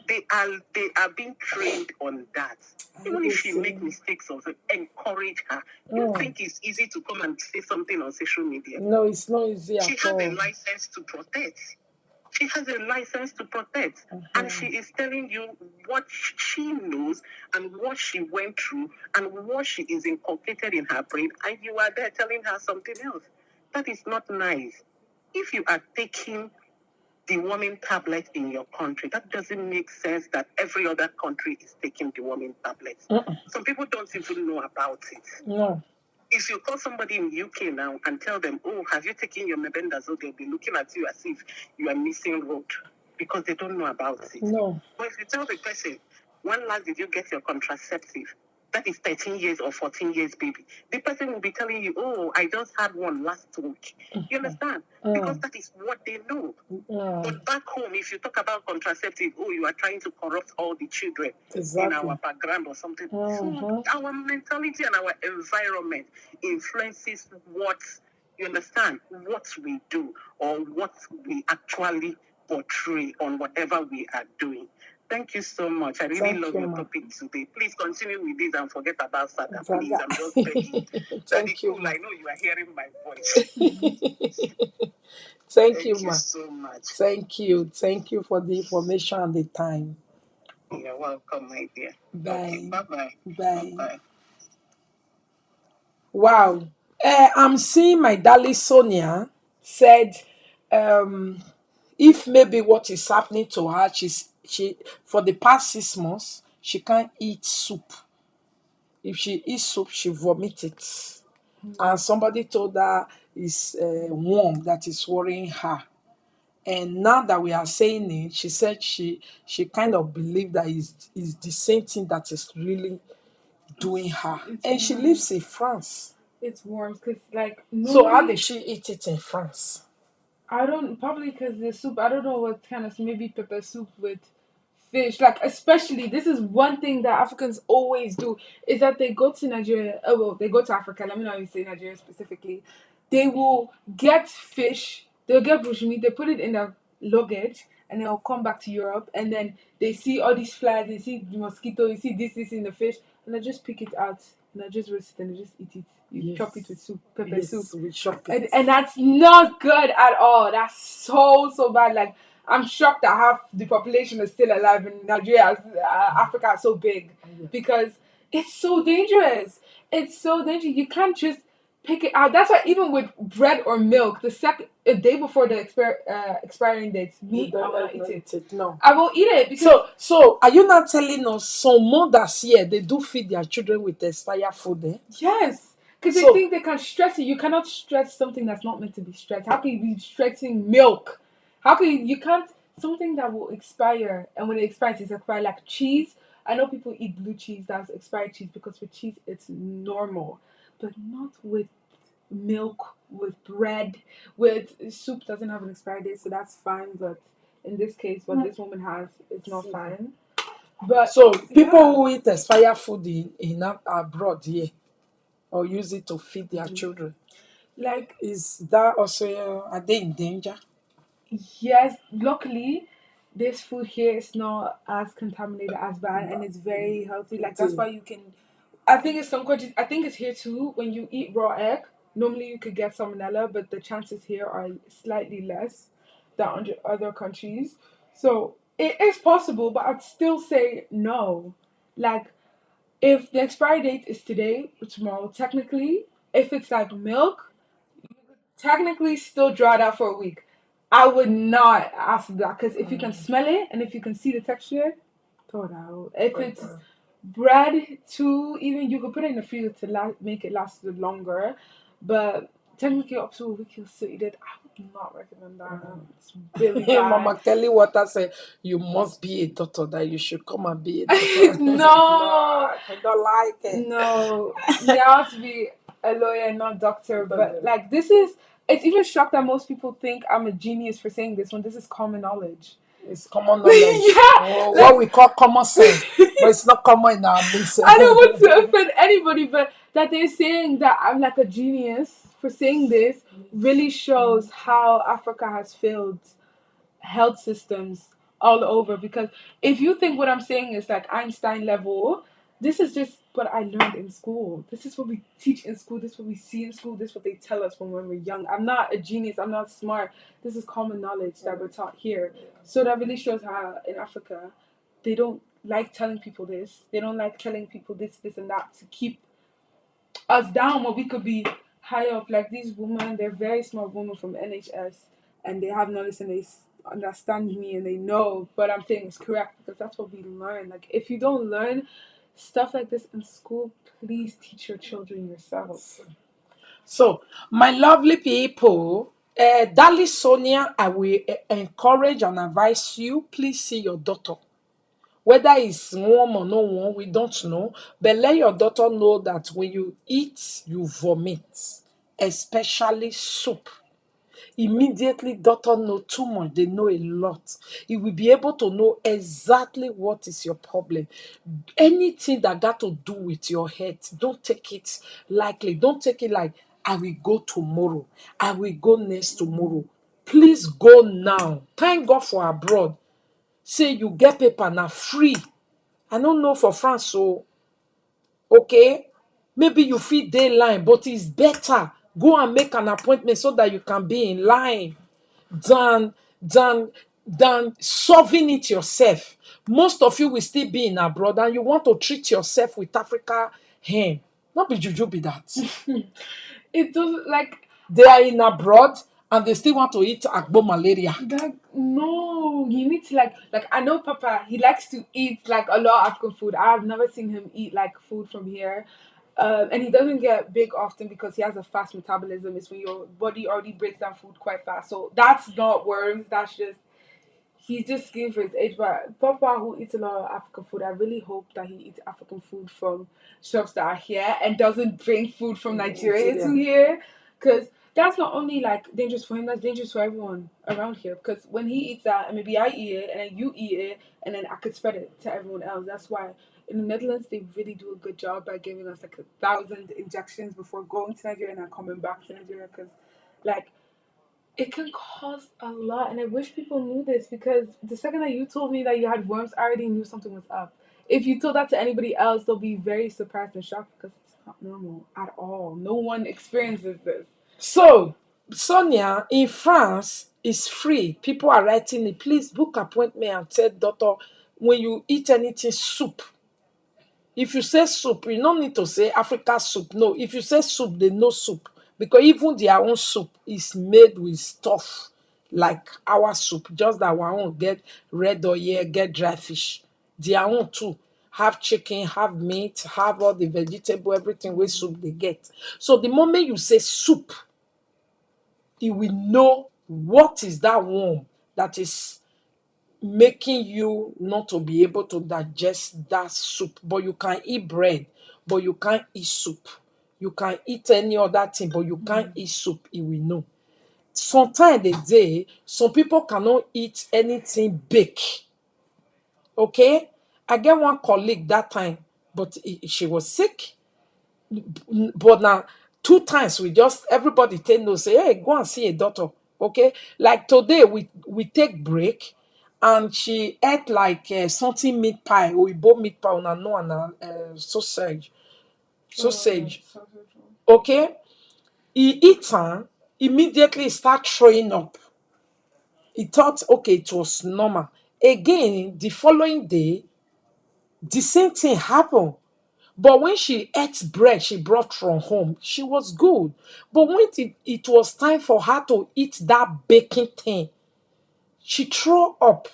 They are being trained on that. Even if she make mistakes also, encourage her. You think it's easy to come and say something on social media? No, it's not easy She at has a all. license to protect. She has a license to protect. And she is telling you what she knows and what she went through and what she is inculcated in her brain. And you are there telling her something else. That is not nice. If you are taking the warming tablet in your country, that doesn't make sense that every other country is taking the warming tablets. Some people don't even know about it. No. If you call somebody in UK now and tell them, oh, have you taken your mebendazole, they'll be looking at you as if you are missing road because they don't know about it. No. But if you tell the person, when last did you get your contraceptive? That is 13 years or 14 years, baby. The person will be telling you, oh, I just had one last week. You understand? Because that is what they know. But back home, if you talk about contraceptive, oh, you are trying to corrupt all the children in our background or something. So our mentality and our environment influences what, you understand, what we do or what we actually portray on whatever we are doing. Thank you so much. I really love your topic today. Please continue with this and forget about Saga, please. I'm just begging. Thank you, cool. I know you are hearing my voice. Thank you, ma. so much. Thank you. Thank you for the information and the time. You're welcome, my dear. Bye. Okay, bye-bye. Bye. Bye. Wow. I'm seeing my darling Sonia said, if maybe what is happening to her, she for the past 6 months she can't eat soup. If she eats soup, she vomits it. And somebody told her it's worm that is worrying her. And now that we are saying it, she said she kind of believed that is the same thing that is really doing her. And she lives in France. It's warm because like So how normally did she eat it in France? I don't probably because the soup. I don't know what kind of maybe pepper soup with fish. Like especially this is one thing that Africans always do is that they go to Nigeria. Oh well, they go to Africa. Let me not even say Nigeria specifically. They will get fish. They'll get bush meat. They put it in their luggage and they'll come back to Europe. And then they see all these flies. They see the mosquito. You see this in the fish, and they just pick it out and I just roast it and I just eat it. You chop it with soup, pepper soup. We chop it. And that's not good at all. That's so bad. Like I'm shocked that half the population is still alive in Nigeria. Africa is so big because it's so dangerous. It's so dangerous. You can't just pick it out. That's why even with bread or milk, a day before the expiring date, me I will not eat it. No, I won't eat it because so are you not telling us some mothers here they do feed their children with expired food? yes. Because they think they can stress it. You cannot stress something that's not meant to be stressed. How can you be stressing milk? How can you can't something that will expire and when it expires it's expired like cheese. I know people eat blue cheese that's expired cheese because with cheese it's normal. But not with milk, with bread, with soup doesn't have an expiry date, so that's fine. But in this case, what this woman has is not fine. But so people who eat expired food in abroad here or use it to feed their children, like is that also are they in danger? yes, luckily this food here is not as contaminated as bad and it's very healthy. Like that's why you can I think it's some countries I think it's here too, when you eat raw egg, normally you could get salmonella, but the chances here are slightly less than other countries. So it is possible, but I'd still say no. Like if the expiry date is today or tomorrow, technically, if it's like milk, technically still dry it out for a week. I would not ask that because if you can smell it and if you can see the texture, throw it out. If it's bread too, even you could put it in the freezer to make it last longer, but technically up to a week you'll still eat it. I would not recommend that. It's really bad. Mama Kelly Water said you must be a doctor, that you should come and be a doctor. No, I don't like it. no, you have to be a lawyer, not doctor. But like this is, it's even shocked that most people think I'm a genius for saying this when this is common knowledge. It's common knowledge. Yeah, what we call common sense, but it's not common in our midst. I don't want to offend anybody, but that they're saying that I'm like a genius for saying this really shows how Africa has failed health systems all over. Because if you think what I'm saying is like Einstein level, this is just what I learned in school. This is what we teach in school. This is what we see in school. This is what they tell us when we're young. I'm not a genius. I'm not smart. This is common knowledge that we're taught here. So that really shows how in Africa, they don't like telling people this. They don't like telling people this, and that to keep us down when we could be high up. Like these women, they're very smart women from NHS and they have knowledge and they understand me and they know what I'm saying is correct because that's what we learn. Like if you don't learn stuff like this in school, please teach your children yourself. So, my lovely people, Dali Sonia, I will encourage and advise you, please see your daughter. Whether it's warm or no warm, we don't know. But let your daughter know that when you eat, you vomit, especially soup. Immediately, daughter know too much. They know a lot. You will be able to know exactly what is your problem. Anything that got to do with your head, don't take it lightly. Don't take it like, I will go tomorrow. I will go next tomorrow. Please go now. Thank God for abroad. say you get paper na free. I don't know for France, so okay, maybe you fit dey line, but it's better go and make an appointment so that you can be in line than than than solving it yourself. Most of you will still be in abroad and you want to treat yourself with Africa hen. Not be juju be that. It doesn't like They are in abroad and they still want to eat agbo malaria. that. No, you need to like. I know Papa. He likes to eat like a lot of African food. I've never seen him eat like food from here. And he doesn't get big often because he has a fast metabolism. It's when your body already breaks down food quite fast. So that's not worms. That's just he's just skinny for his age. But Papa, who eats a lot of African food, I really hope that he eats African food from shops that are here and doesn't bring food from Nigeria to here. Because that's not only like dangerous for him, that's dangerous for everyone around here. Because when he eats that, and maybe I eat it, and then you eat it, and then I could spread it to everyone else. That's why in the Netherlands, they really do a good job by giving us like 1,000 injections before going to Nigeria and then coming back to Nigeria. Because, like, it can cost a lot, and I wish people knew this because the second that you told me that you had worms, I already knew something was up. If you told that to anybody else, they'll be very surprised and shocked because it's not normal at all. No one experiences this. So, Sonia, in France, it's free. People are writing it. Please book appointment and tell doctor when you eat anything soup. If you say soup, you don't need to say Africa soup. No, if you say soup, they know soup. Because even their own soup is made with stuff like our soup. Just that our own get red oil, get dry fish. Their own too. Have chicken, have meat, have all the vegetable, everything with soup they get. So the moment you say soup, you will know what is that worm that is making you not to be able to digest that soup. But you can eat bread, but you can't eat soup. You can eat any other thing, but you can't eat soup. You will know. Sometimes a day, some people cannot eat anything baked. Okay? I get one colleague that time, but she was sick. But now 2 times we just everybody take no say, hey, go and see a doctor. Okay, like today we take break, and she ate like something meat pie, oyibo meat pie, una know, and sausage. Okay, he eat am, immediately start throwing up. He thought okay it was normal. Again the following day the same thing happened. But when she ate bread she brought from home, she was good. But when it was time for her to eat that baking thing, she threw up.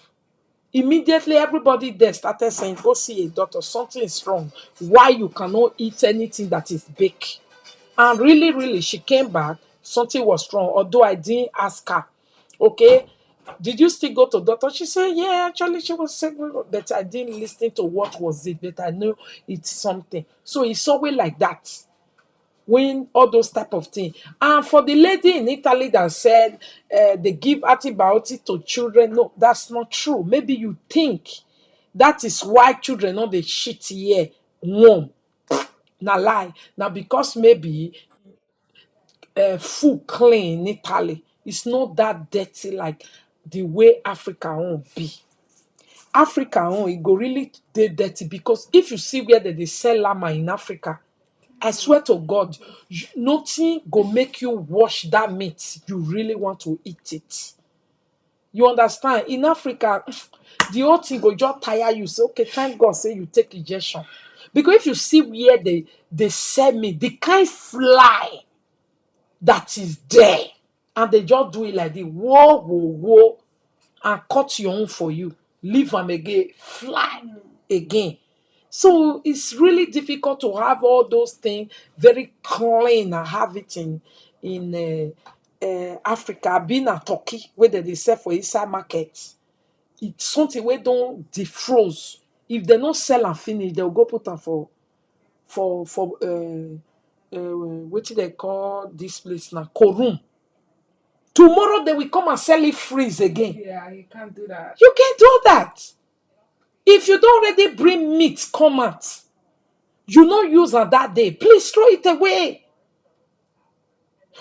Immediately, everybody there started saying, go see a doctor, something is wrong. Why you cannot eat anything that is baked? And really, really, she came back, something was wrong, although I didn't ask her. Okay, did you still go to doctor? She said, yeah, actually she was sick, but I didn't listen to what was it, but I know it's something. So it's always like that when all those type of things. And for the lady in Italy that said they give antibiotics to children, no, that's not true. Maybe you think that is why children know they shit here warm. Na lie. Now because maybe food clean in Italy, it's not that dirty like the way Africa won't be. Africa own it go really dey dirty because if you see where they sell llama in Africa, I swear to God, nothing go make you wash that meat. You really want to eat it. You understand? In Africa, the whole thing go just tire you. Say, okay, thank God, say you take injection. Because if you see where they sell meat, the kind fly that is there, and they just do it like this, whoa, whoa, whoa, and cut your own for you. Leave them again, fly again. So it's really difficult to have all those things very clean and have it in Africa. Being a Turkey where they sell for inside market, it's something where don't defroze. If they don't sell and finish, they'll go put them for what do they call this place now? Korum. Tomorrow they will come and sell it freeze again. Yeah, you can't do that. You can't do that. If you don't already bring meat, come out. You no use on that day, please throw it away.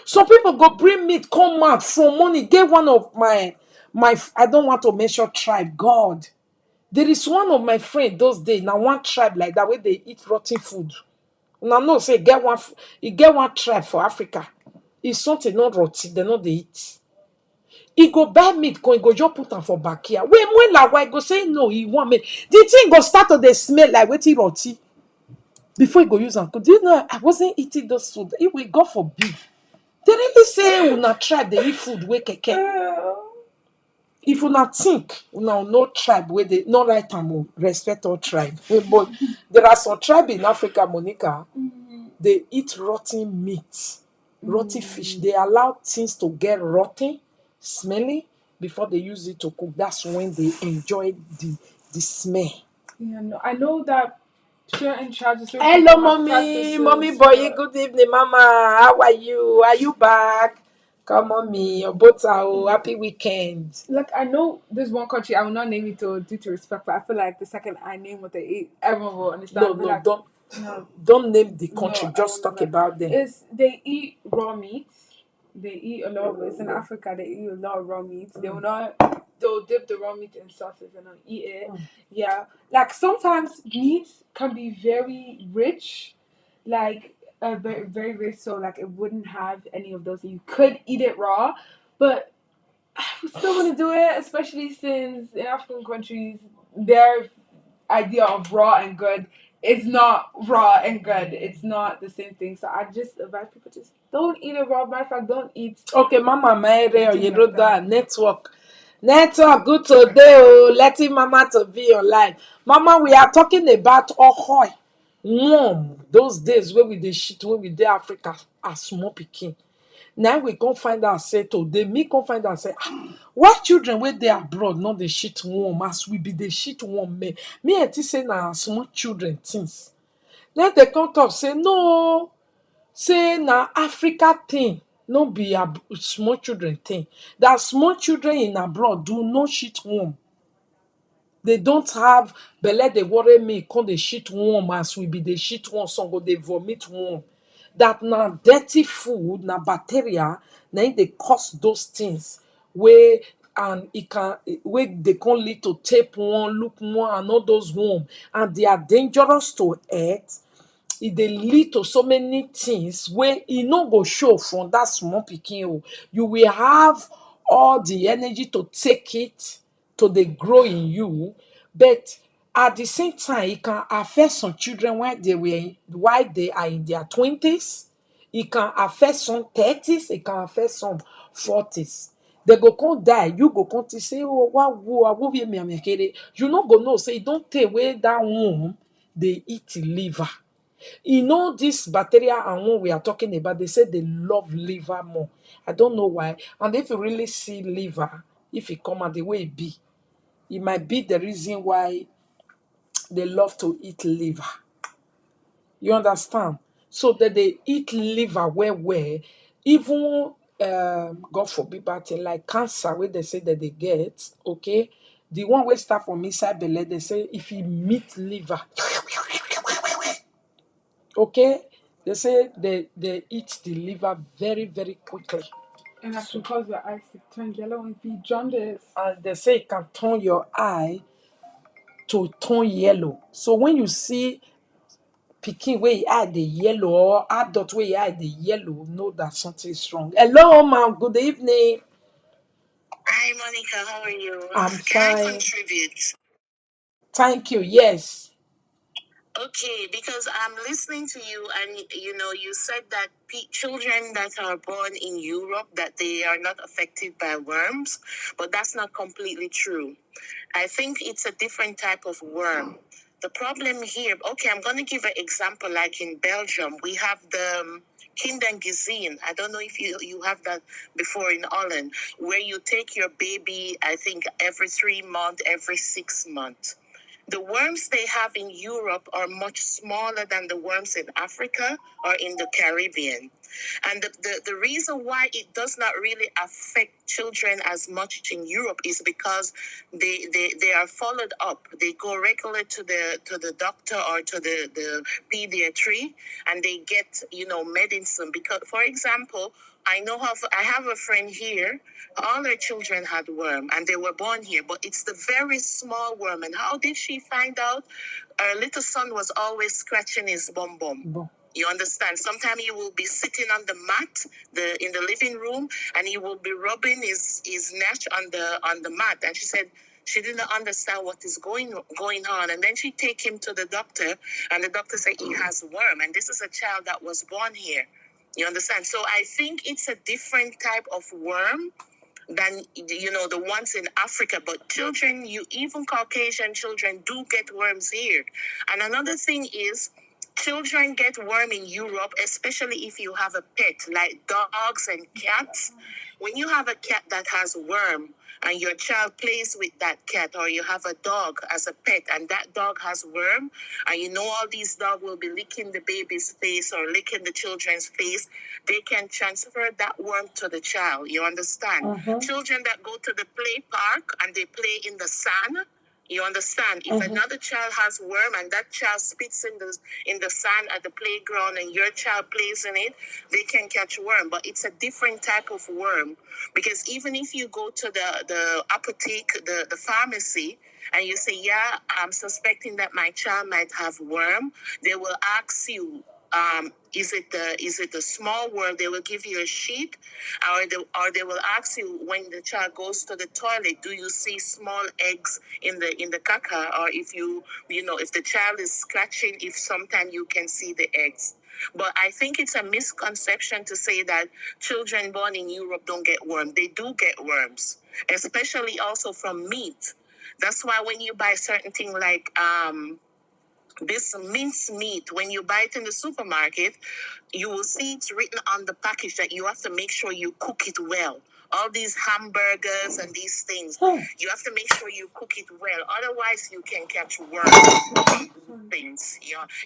Some people go bring meat, come out from money. Get one of my I don't want to mention tribe, God. There is one of my friends those days, now one tribe like that where they eat rotten food. Now no say get one tribe for Africa. It's something not rotty, they not they eat. He go buy meat, he go just put am for backyard. When la why go say no, he want me. The thing go start to dey smell like wetin rotty before he go use am cook. Do you know I wasn't eating those food? If we go for big, they really say una tribe dey eat food wey keke. If una think una no tribe wey dey no right am o, respect all tribe. But there are some tribe in Africa, Monica, they eat rotten meat, rotten fish. They allow things to get rotten, smelly before they use it to cook. That's when they enjoy the smell. Yeah, no, I know that certain tribes, certain Hello, people have mommy. practices. Mommy boy, good evening, mama. How are you? Are you back? Come, mommy. Your both are happy weekend. Like, I know there's one country, I will not name it to due to respect, but I feel like the second I name what they eat, everyone will understand. But No, like, no, don't name the country. no, I Just will talk never. about them. Is they eat raw meats. They eat a lot of it's in Africa. They eat a lot of raw meats. They will not. They'll dip the raw meat in sauces and they'll eat it. Yeah, like sometimes meat can be very rich, like very very rich. So like it wouldn't have any of those. You could eat it raw, but we still want to do it, especially since in African countries their idea of raw and good is not raw and good. It's not the same thing. So I just advise people just don't eat it raw. Matter of fact, don't eat Okay, Mama Mere or anything like that. network. Network, good today. Oh, letting Mama to be online. Mama, we are talking about Ohoy. Those days where we dey shit, when we dey Africa as small pikin. Now we can't find ourselves today. Me can't find ourselves. Why children where they abroad not the shit warm as we be the shit warm me. Me and say na small children things. Then they come talk say no. Say na Africa thing, no be small children thing. That small children in abroad do no shit warm. They don't have belle they worry me, come the shit warm as we be the shit warm, some go they vomit warm. That na dirty food, na bacteria, na it they cause those things where and it can where they can lead to tapeworm, look more and all those worm, and they are dangerous to eat. E dey lead to so many things wey e no go show from that small pikin o. You will have all the energy to take it to dey grow in you, but at the same time e can affect some children while they are in their 20s. E can affect some 30s, e can affect some 40s. They go come die, you go come think say oh wawo wie miamekere. You no go know say e don tey wey that womb dey eat liver. You know, this bacteria and one we are talking about, they say they love liver more. I don't know why. And if you really see liver, if it come out the way it be, it might be the reason why they love to eat liver. You understand? So that they eat liver where even God forbid bad thing like cancer, where they say that they get, okay. The one where start from inside belly, they say if you meet liver, okay, they say they eat the liver very very quickly, And that can cause your eyes to turn yellow and be jaundice. and they say it can turn your eye to turn yellow. So when you see pikin where e eye the yellow or adult where e eye the yellow, know that something is wrong. Hello ma'am, good evening. Hi, Monica. How are you? I'm Can I fine, contribute? thank you. Yes. Okay, because I'm listening to you, and you said that children that are born in Europe that they are not affected by worms, but that's not completely true. I think it's a different type of worm. The problem here, okay, I'm going to give an example. Like in Belgium, we have the Kindergezien. I don't know if you have that before in Holland, where you take your baby, I think, every 3 months, every 6 months. The worms they have in Europe are much smaller than the worms in Africa or in the Caribbean. And the reason why it does not really affect children as much in Europe is because they are followed up. They go regular to the doctor or to the pediatry, and they get medicine. Because, for example, I know I have a friend here. All her children had worm and they were born here, but it's the very small worm. And how did she find out? Her little son was always scratching his bum bum. Bon. You understand? Sometimes he will be sitting on the mat, in the living room, and he will be rubbing his neck on the mat. And she said she didn't understand what is going on. And then she take him to the doctor, and the doctor said he has worm. And this is a child that was born here. You understand? So I think it's a different type of worm than the ones in Africa. But children, even Caucasian children do get worms here. And another thing is children get worm in Europe, especially if you have a pet like dogs and cats. When you have a cat that has worm and your child plays with that cat, or you have a dog as a pet and that dog has worm, and all these dogs will be licking the baby's face or licking the children's face, they can transfer that worm to the child. You understand? Children that go to the play park and they play in the sand, you understand? If another child has worm and that child spits in the sand at the playground and your child plays in it, they can catch worm. But it's a different type of worm, because even if you go to the apotheke, the pharmacy, and you say, yeah, I'm suspecting that my child might have worm, they will ask you, is it the small worm? They will give you a sheet, or they will ask you, when the child goes to the toilet, do you see small eggs in the caca? Or if if the child is scratching, if sometimes you can see the eggs. But I think it's a misconception to say that children born in Europe don't get worms. They do get worms, especially also from meat. That's why when you buy certain thing like this mince meat, when you buy it in the supermarket, you will see it's written on the package that you have to make sure you cook it well. All these hamburgers and these things, you have to make sure you cook it well. Otherwise, you can catch worms from things.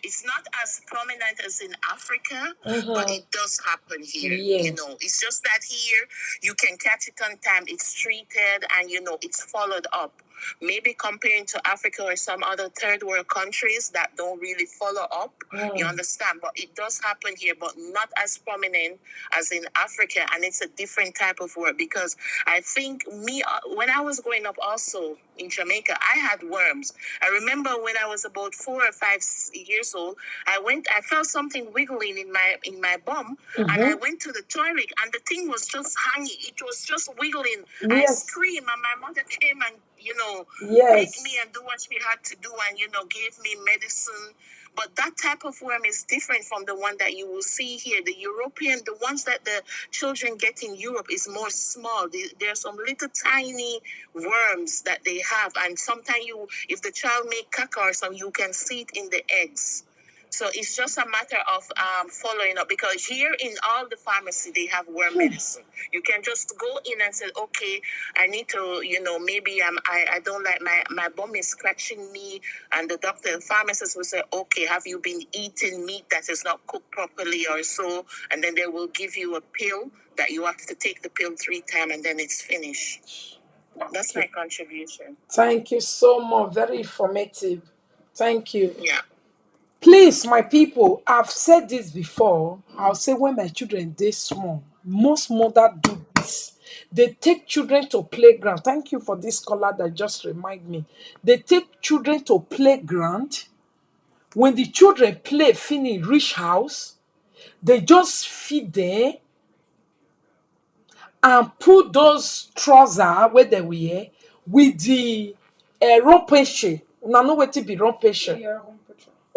It's not as prominent as in Africa, but it does happen here. Yes. It's just that here you can catch it on time. It's treated and it's followed up. Maybe comparing to Africa or some other third world countries that don't really follow up, you understand? But it does happen here, but not as prominent as in Africa. And it's a different type of work, because I think when I was growing up also in Jamaica, I had worms. I remember when I was about 4 or 5 years old, I felt something wiggling in my bum, and I went to the toilet, and the thing was just hanging. It was just wiggling. I screamed, and my mother came and take me and do what she had to do, and gave me medicine. But that type of worm is different from the one that you will see here. The ones that the children get in Europe is more small. There are some little tiny worms that they have, and sometimes if the child make caca or something, you can see it in the eggs. So it's just a matter of following up, because here in all the pharmacy, they have worm medicine. You can just go in and say, okay, I need to, maybe I don't like my bum is scratching me. And the pharmacist will say, okay, have you been eating meat that is not cooked properly or so? And then they will give you a pill that you have to take the pill 3 times, and then it's finished. That's my contribution. Thank you so much. Very informative. Thank you. Yeah. Please, my people, I've said this before. I'll say when my children they small, most mother do this. They take children to playground. Thank you for this caller that just remind me. They take children to playground. When the children play, finish, reach house, they just feed them and put those trousers where they wear with the rompeshe. Now know what to be rompeshe. Yeah.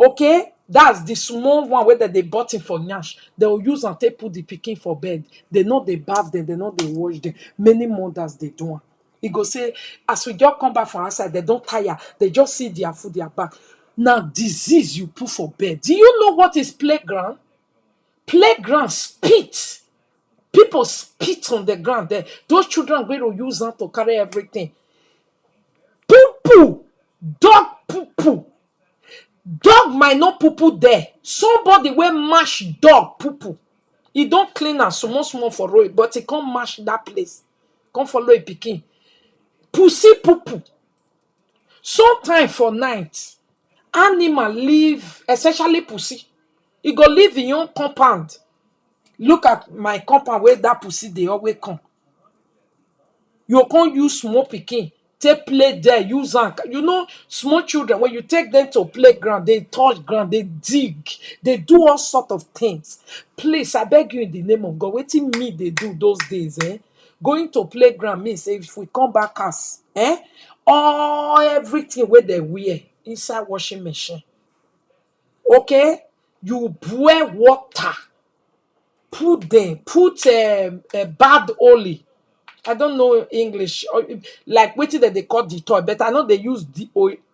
Okay, that's the small one where they bought it for Nash. They will use and take put the pikin for bed. They know they bath them, they know they wash them. Many mothers they do. He go say, as we just come back from outside, they don't tire. They just see their food, their back. Now, disease you put for bed. Do you know what is playground? Playground spit. People spit on the ground there. Those children going to use them to carry everything. Poupou. Dog poupou. Dog might not poo there. Somebody will mash dog poo. He don't clean am small for road, but he can't mash that place. Come follow a pikin. Pussy poo. Sometime for night, animal live, especially pussy. He go live in your compound. Look at my compound where that pussy they always come. You can't use small pikin take play there, use am. You know, small children, when you take them to playground, they touch ground, they dig, they do all sort of things. Please, I beg you in the name of God, wetin me they do those days, eh? Going to playground means if we come back as, all everything where they wear inside washing machine. Okay? You boil water, put bad oil. I don't know English. Like wetin that they call Dettol, but I know they use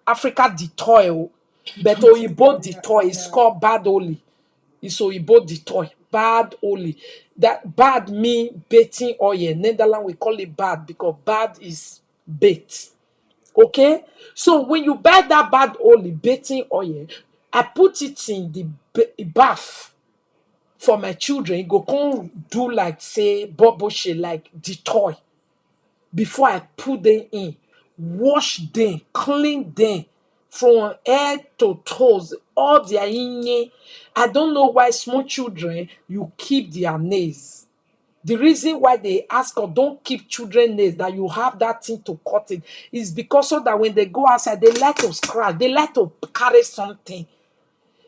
Africa Dettol. But Oyibo Dettol is called bad oli. It's Oyibo Dettol, bad oli. That bad mean baking oil. Netherlands we call it bad because bad is bait. Okay, so when you buy that bad oil, baking oil, I put it in the bath for my children. It go come do like say bubble shit like Dettol. Before I put them in, wash them, clean them from head to toes, all their inye. I don't know why small children you keep their nails. The reason why they ask or don't keep children nails that you have that thing to cut it is because so that when they go outside, they like to scratch, they like to carry something.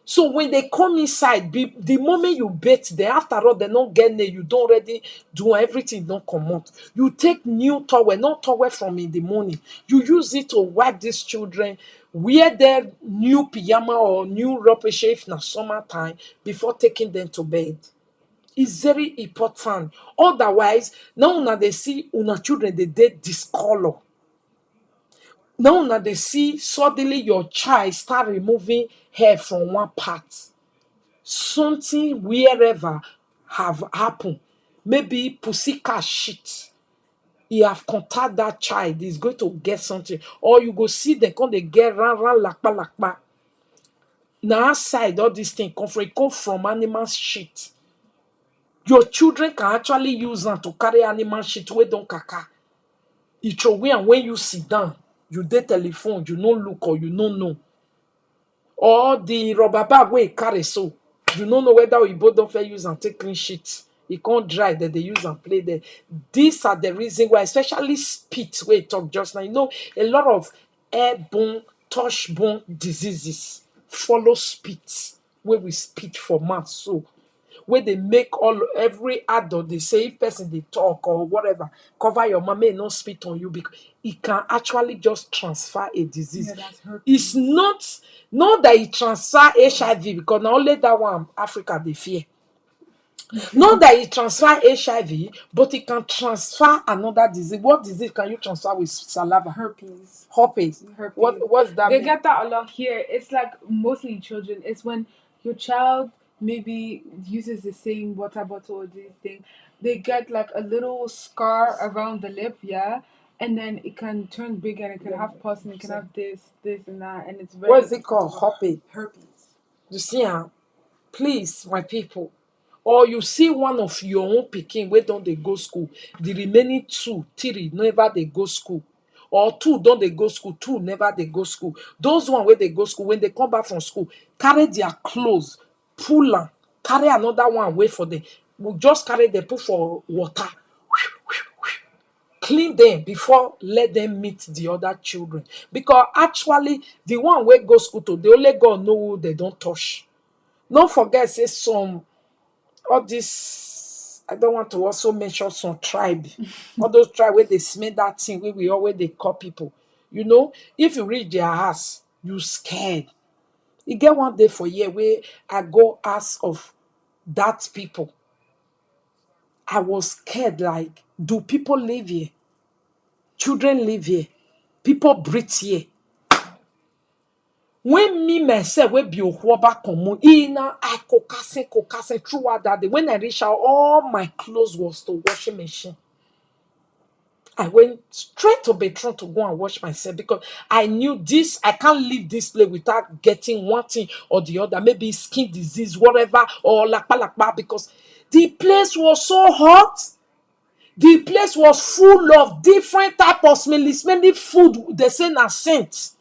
So when they come inside, the moment you bathe them, after all, they don't get nail, you don't already do everything, don't come out. You take new towel, not towel from in the morning. You use it to wipe these children, wear their new pyjama or new rubbish if na summertime before taking them to bed. It's very important. Otherwise, now una they see una children they discolor. Now they see suddenly your child start removing hair from one part. Something wherever have happened. Maybe pussycat shit. You have contact that child, is going to get something. Or you go see them come they get ran lakpa lakpa. Now outside all this thing come from animal shit. Your children can actually use them to carry animal shit where don't kaka. It away and when you sit down, you dey telephone, you no look or you no know. Or the rubber bag where carry so. You don't know whether we both don't fair use and take clean sheets. It can't dry that they use and play there. These are the reason why, especially spit, where you talk just now. You know, a lot of airborne, touchborne diseases follow spit, where we spit for mouth. So where they make every adult they say if person they talk or whatever, cover your mouth, may not spit on you because it can actually just transfer a disease. Yeah, that's herpes. It's not that it transfer HIV because now only that one Africa they fear. Not that it transfer HIV, but it can transfer another disease. What disease can you transfer with saliva? Herpes. Herpes. Herpes. What's that They mean? get that a lot here. It's like mostly children. It's when your child maybe uses the same water bottle or this thing. They get like a little scar around the lip, yeah, and then it can turn big and it can have pus and it can have this, and that, and it's very What is it called? uncomfortable. Herpes. Herpes. You see, please, my people. Or you see one of your own pikin wey don dey go school, the remaining two, three never dey go school. Or two don dey go school, two never dey go school. Those one wey dey go school, when they come back from school, carry their clothes, pull am, carry another one away for them. We just carry them, put for water, clean them before let them meet the other children. Because actually, the one wey go school today, only God know who they don't touch. Don't forget, say some all this. I don't want to also mention some tribe. All those tribe where they smell that thing where we always they call people. You know, if you reach their house, you scared. You get one day for year where I go ask of that people. I was scared, like, do people live here? Children live here. People breathe here. When me myself will be back on I kokase throughout that day. When I reach out, all my clothes was to washing machine. I went straight to bedroom to go and wash myself because I knew this. I can't leave this place without getting one thing or the other, maybe skin disease, whatever, or lakpa because the place was so hot. The place was full of different type of smelly food. They say na scent.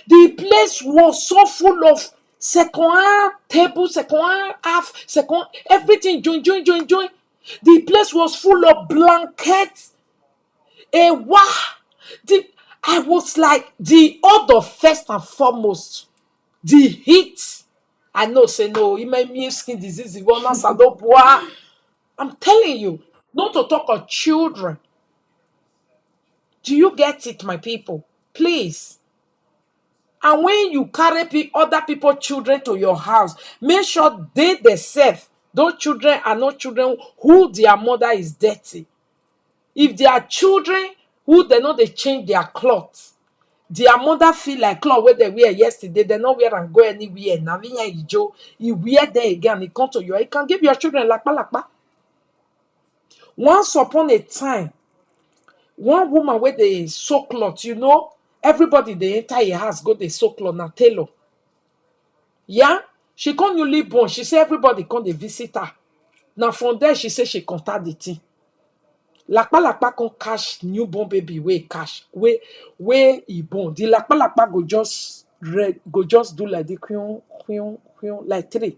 The place was so full of second table, second half, second everything join. The place was full of blankets. The, I was like the order first and foremost. The heat. I know, say no, it made me skin disease. I'm telling you, not to talk of children. Do you get it, my people? Please. And when you carry other people's children to your house, make sure they themselves, those children are not children who their mother is dirty. If they are children who they know they change their clothes, their mother feel like cloth where they wear yesterday, they not wear and go anywhere. Now, you wear there again, it come to you. You can give your children lakpa. Once upon a time, one woman where they sew cloth, everybody they enter your house go they sew cloth na tailor. Yeah, she come newly born. She say everybody come they visit her. Now from there she say she contact the thing. Lakpa come cash newborn baby wey cash wey e born. The lakpa go just do like the queen like three.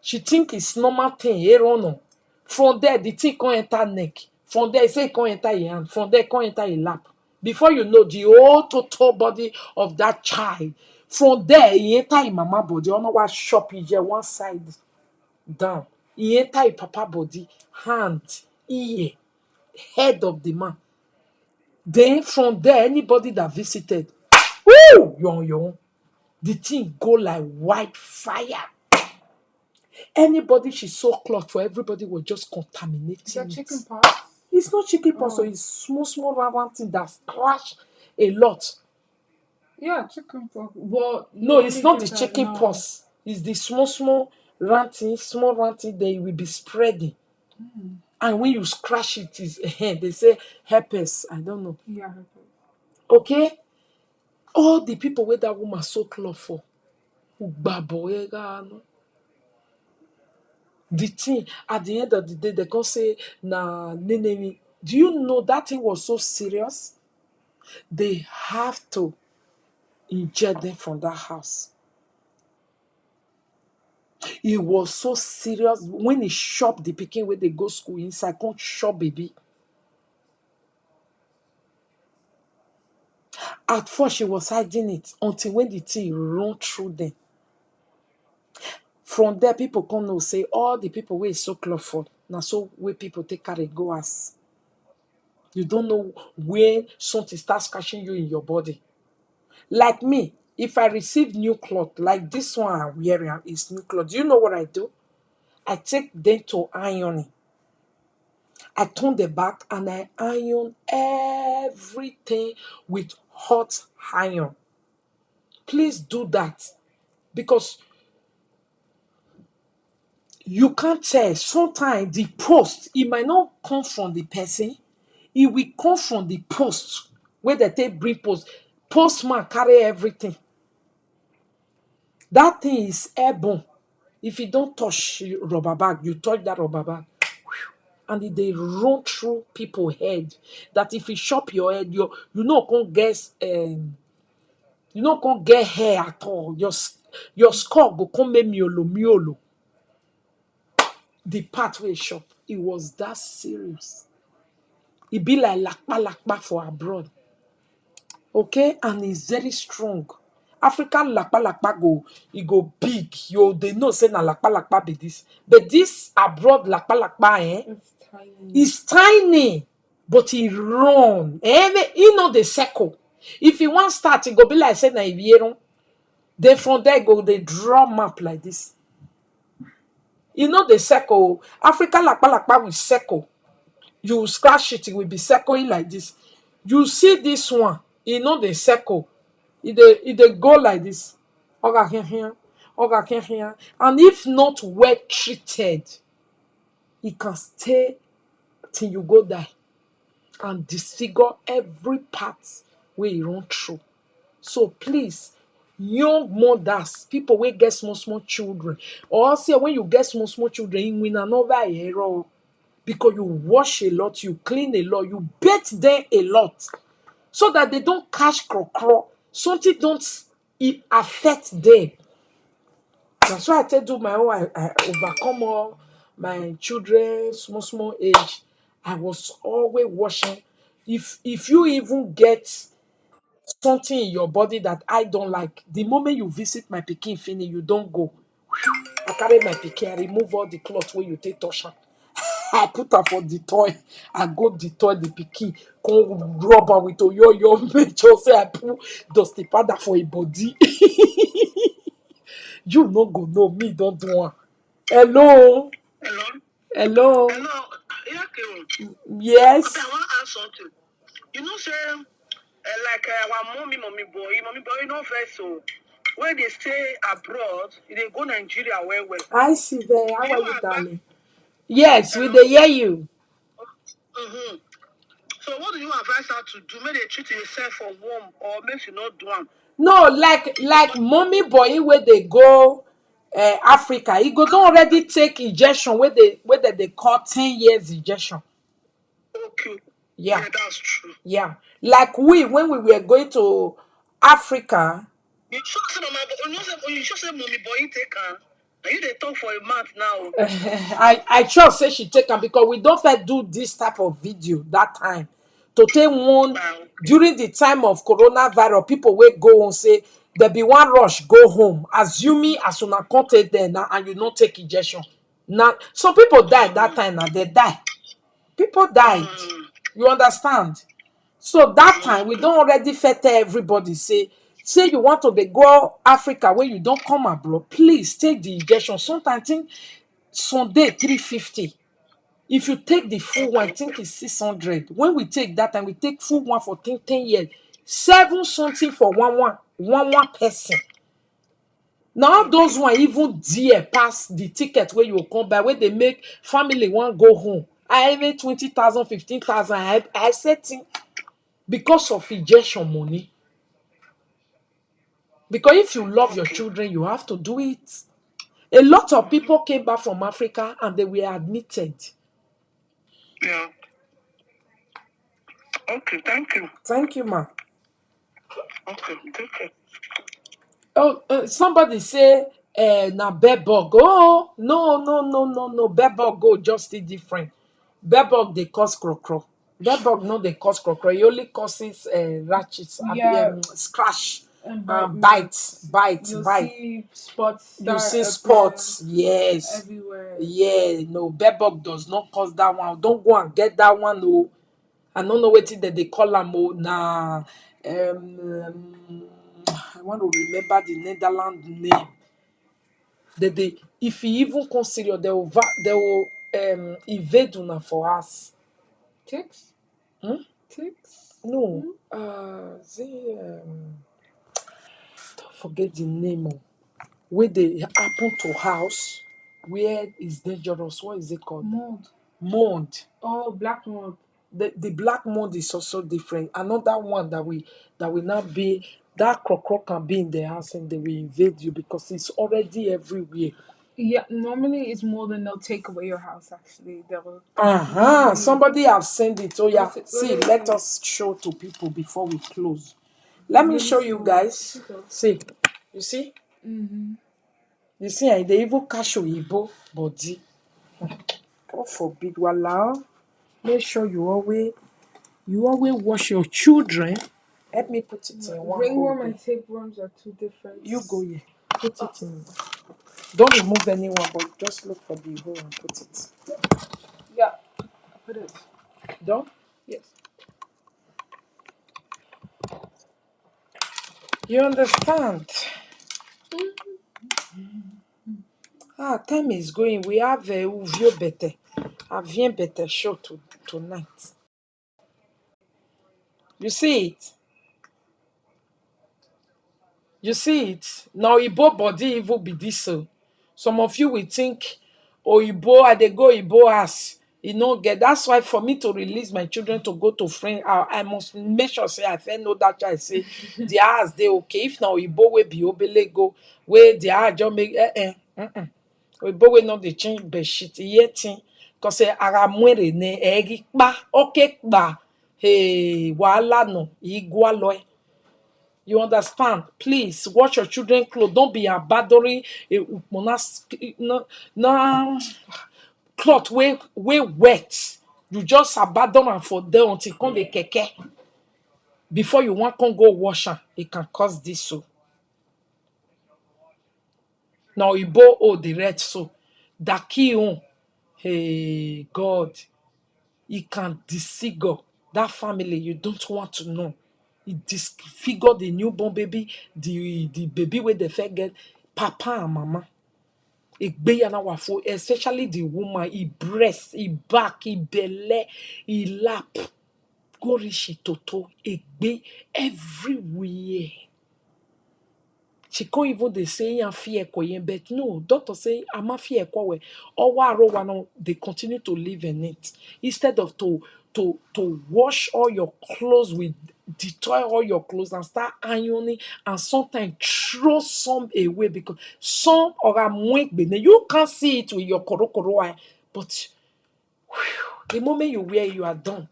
She think it's normal thing. No. From there the thing come enter neck. From there say come enter your hand. From there come enter your lap. Before you know the whole total body of that child. From there he enter him mama body. You know what shop he just one side down. He enter his papa body, hand, ear, head of the man. Then from there, anybody that visited, woo, yon, the thing go like white fire. Anybody she saw cloth for, everybody was just contaminating Is that it. chicken pox? It's not chicken pox, so it's small round thing that scratch a lot. Yeah, chicken pox. Well, No, it's not the that, chicken no. pox. It's the small ranting, they will be spreading. And when you scratch it, they say herpes. I don't know. Yeah, herpes. Okay? All the people where that woman so close for. The thing, at the end of the day, they can say, nah, nene. Do you know that thing was so serious? They have to inject them from that house. It was so serious. When he shop the pikin where they go school inside, can't shop baby. At first, she was hiding it until when the thing run through them. From there, people come know say all the people where so close for. Now so where people take carry go as. You don't know when something starts catching you in your body. Like me, if I receive new cloth, like this one I'm wearing is new cloth, do you know what I do? I take them to ironing. I turn the back and I iron everything with hot iron. Please do that because you can't tell. Sometimes the post, it might not come from the person, it will come from the post where they take bring post. Postman carry everything. That thing is airborne. If you don't touch rubber bag, you touch that rubber bag, and they run through people's head. That if you chop your head, you can't get hair at all. Your skull go come be miolo. The part where chop, it was that serious. It be like lakpa for abroad. Okay, and it's very strong. African lakpa go big. They know say na lakpa be this. But this abroad lakpa, It's tiny. it's tiny, but he run. He know the circle. If he want start, it go be like say na Ibiero. Then from there go they draw map like this. You know the circle. African lakpa with circle. You scratch it, it will be circling like this. You see this one, you know the circle. It go like this. Oga here. And if not well treated, it can stay till you go die and disfigure every part where you run through. So please, young mothers, people wey get small children, or say when you get small children, you win another error because you wash a lot, you clean a lot, you bathe them a lot, so that they don't catch crocro, something don't affect them. That's why I tell you my own. I overcome all my children small age. I was always washing. If you even get something in your body that I don't like, the moment you visit my pikin finish, you don't go. I carry my pikin, I remove all the cloth where you take touch am. I put her for the toy. I go the toy, the pikin, come rub her with oyo, make sure say I put dusty powder for a body. You no go know me, don't do one. Hello, Hello? hello, Hello? Yeah, Karen. yes. Okay, I want to ask something. You know, say, like our mommy boy, you know, first, so when they stay abroad, they go Nigeria well. Hi, Sylvia. Do How are you you, advise? darling? Yes, we Hello? dey hear you. Mm-hmm. So what do you advise her to do? Make they treat herself for warm or make she not do am? No, like mommy boy where they go Africa, he go don Africa. already take injection where they call 10 years injection. Okay. Yeah, Yeah, that's true. yeah. Like we when we were going to Africa, You sure say mama, you know say you sure say mommy boy you take her. Now you they talk for a month now. I trust say she take am because we don't fit do this type of video that time. To take one Ah, okay. during the time of coronavirus, people will go and say there be one rush go home, assuming as una come take there now and you not take injection. Now some people died that time. Now they die. People died. Mm, You understand? So that ah, time we okay. don't already fit tell everybody say you want to dey go Africa where you don't come abroad, please take the injection. Sometimes think Sunday 350. If you take the full one, I Okay. think it's 600. When we take that time, we take full one for 10 years. 7 something for one person. Now those Okay. one even dear pass the ticket where you come by, where they make family one go home. I even 20,000, 15,000. I said thing because of injection money. Because if you love your Okay. children, you have to do it. A lot of people came back from Africa and they were admitted. Yeah. Okay. Thank you. Thank you, ma. Okay. Take care. Oh, somebody say, na bedbug. Oh, no. Bedbug go just still different. Bedbug they cause crocro. Bedbug no they cause crocro. It only causes ratchets, Yeah, scratch, and bite and bite, marks. bite, You'll bite. see spots You start see appearing spots, yes, everywhere. yeah. No, bedbug does not cause that one. Don't go and get that one. No, I don't know what it that they call them. Oh, nah. I want to remember the Netherlands name. If you even consider they will invade una for us. Ticks? Hmm? Ticks? No, Hmm? don't forget the name. Oh. Where they happen to house where is dangerous. What is it called? Mold. Mold. Oh, black mold. The black mold is also different. Another one that will not be that crocro can be in the house and they will invade you because it's already everywhere. Yeah, normally it's more than they'll take away your house. Actually, they'll Uh-huh. completely. Somebody have sent it. Oh yeah. See, let Literally, us show to people before we close. Let me really show you small. guys. See, you see? Mm-hmm. You see, they even catch Oyibo body. God forbid, wallah. Make sure you always wash your children. Let me put it in one hole Ringworm there. and tapeworms are two different. You go here. Put it in. Don't remove anyone, but just look for the hole and put it. Yeah, put it. Done? Yes. You understand? Ah, time is going. We have a Uvio Bete. A Vien Bete show tonight. You see it? You see it? Now, Igbo body evil be this so. Some of you will think, oh, Igbo, I they go Igbo ass. You know, get that's why for me to release my children to go to friend, I must make sure say I first know that child say the ass they okay. If now Igbo will be obele go where the ass just make Igbo will not they change bed shit yet. Cause ara mwere ne egi pa okay pa. Hey, wala no igwa loe. You understand? Please wash your children clothes. Don't be abandoning a no cloth way wet. You just abandon am for there until come the keke. Before you want come go wash am, it can cause this so. Now Ibo the red so. Daki on. Hey God, it can disfigure that family you don't want to know. It disfigure the newborn baby, the baby where they first get papa and mama. Ìgbéyàwó wafo, especially the woman, he breast, he back, he belly, he lap, gorishi toto, igbe everywhere. She can't even they say and fear koyen, but no, doctor say I'm a fear kowe. Or wano they continue to live in it instead of to wash all your clothes with detoil all your clothes and start ironing and sometimes throw some away because some are you can't see it with your korokoro eye, but the moment you wear it, you are done.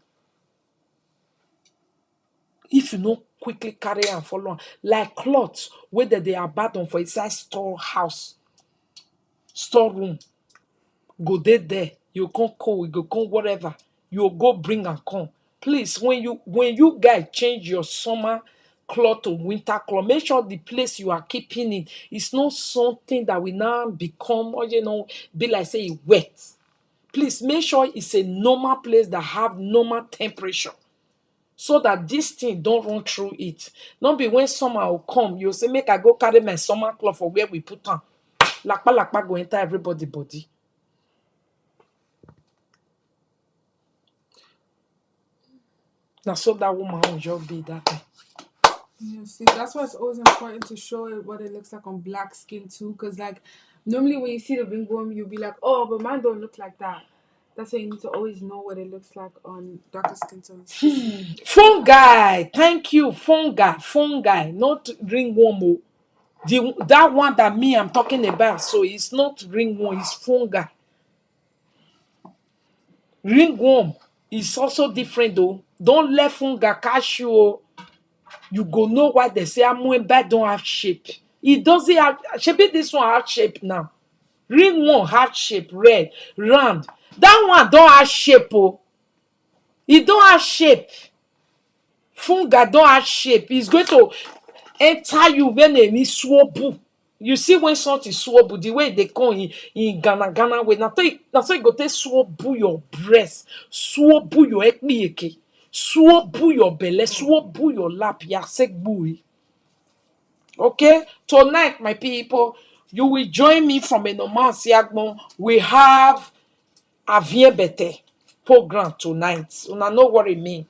If you no quickly carry and follow am, like cloth wey they abandon for inside storeroom, go there, you come cold, you go come whatever, you go bring and come. Please, when you guys change your summer cloth to winter cloth, make sure the place you are keeping it is not something that will now become or be like say it wet. Please make sure it's a normal place that have normal temperature, so that this thing don't run through it. Not be when summer will come, you say, make I go carry my summer cloth for where we put on. Lakpa go enter everybody body. Now so that woman will just be that time. Yeah, see, that's why it's always important to show it what it looks like on black skin too. Because, like, normally when you see the ringworm, you'll be like, oh, but mine don't look like that. That's why you need to always know what it looks like on darker skin tones. Fungi, thank you. Fungi, not ringworm. Oh. That one that me I'm talking about, so it's not ringworm, it's fungi. Ringworm is also different though. Don't let fungi catch you. Oh. You go know why they say Amuemba don't have shape. It doesn't have shape. This one have shape now. Ringworm have shape, red, round. That one don't have shape. Oh. It don't have shape. Fungi don't have shape. It's going to enter you when they need swobu. You see when something swobu, the way they come in Ghana way. Now so you go take swobu your breast, swobu your ekmieke, swobu your belly, swobu your lap, ya sekbui. Okay, tonight, my people, you will join me from a normal Siagmon. We have a Bien Bete program tonight. Una know what it means.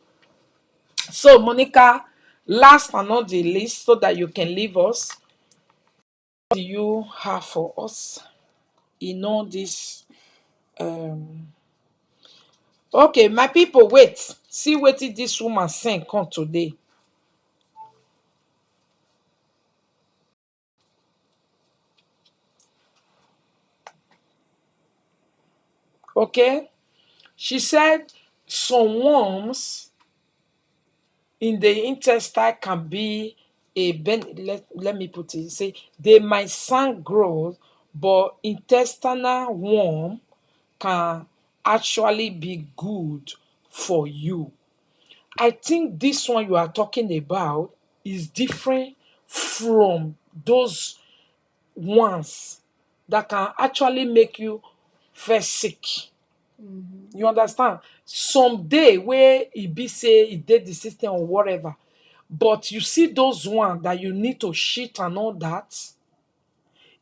So, Monica, last but not the least, so that you can leave us, what do you have for us in all this? Okay, my people, wait. See what did this woman sing come today. Okay, she said some worms in the intestine can be let me put it, say they might sound gross, but intestinal worm can actually be good for you. I think this one you are talking about is different from those ones that can actually make you feel sick. You understand? Some day where it be say it did the system or whatever, but you see those ones that you need to shit and all that.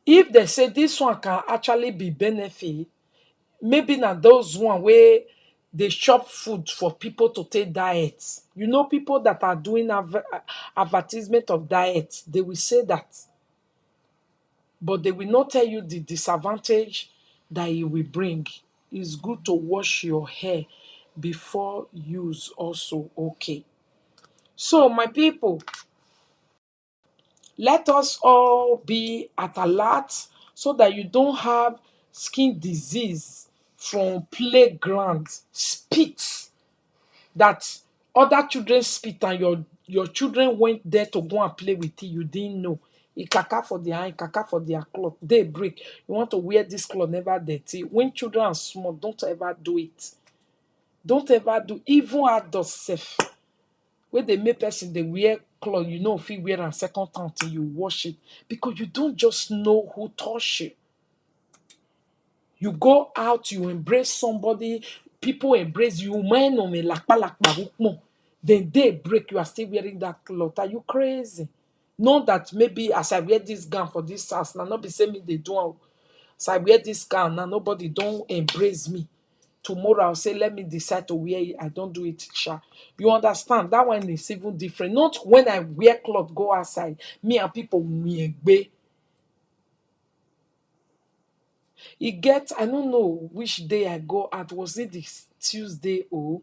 If they say this one can actually be benefit, maybe not those one where they shop food for people to take diets. You know, people that are doing advertisement of diets, they will say that, but they will not tell you the disadvantage that it will bring. It's good to wash your hair before use also. Okay. So my people, let us all be at alert so that you don't have skin disease from playground spit that other children spit and your children went there to go and play with it, you didn't know. It kaka for their hand, kaka for their cloth. They break. You want to wear this cloth, never dirty. When children are small, don't ever do it. Don't ever do. Even adults safe. When they make person they wear cloth, you know if you wear a second time till you wash it. Because you don't just know who touched you. You go out, you embrace somebody, people embrace you, man on me lakpa lakpa hukmo. Then they break, you are still wearing that cloth. Are you crazy? Know that maybe as I wear this gown for this house, now not be saying me they do. As I wear this gown, now nobody don't embrace me. Tomorrow I'll say, let me decide to wear it. I don't do it, sha. You understand? That one is even different. Not when I wear cloth, go outside. Me and people me. It gets, I don't know which day I go out. Was it this Tuesday? Oh,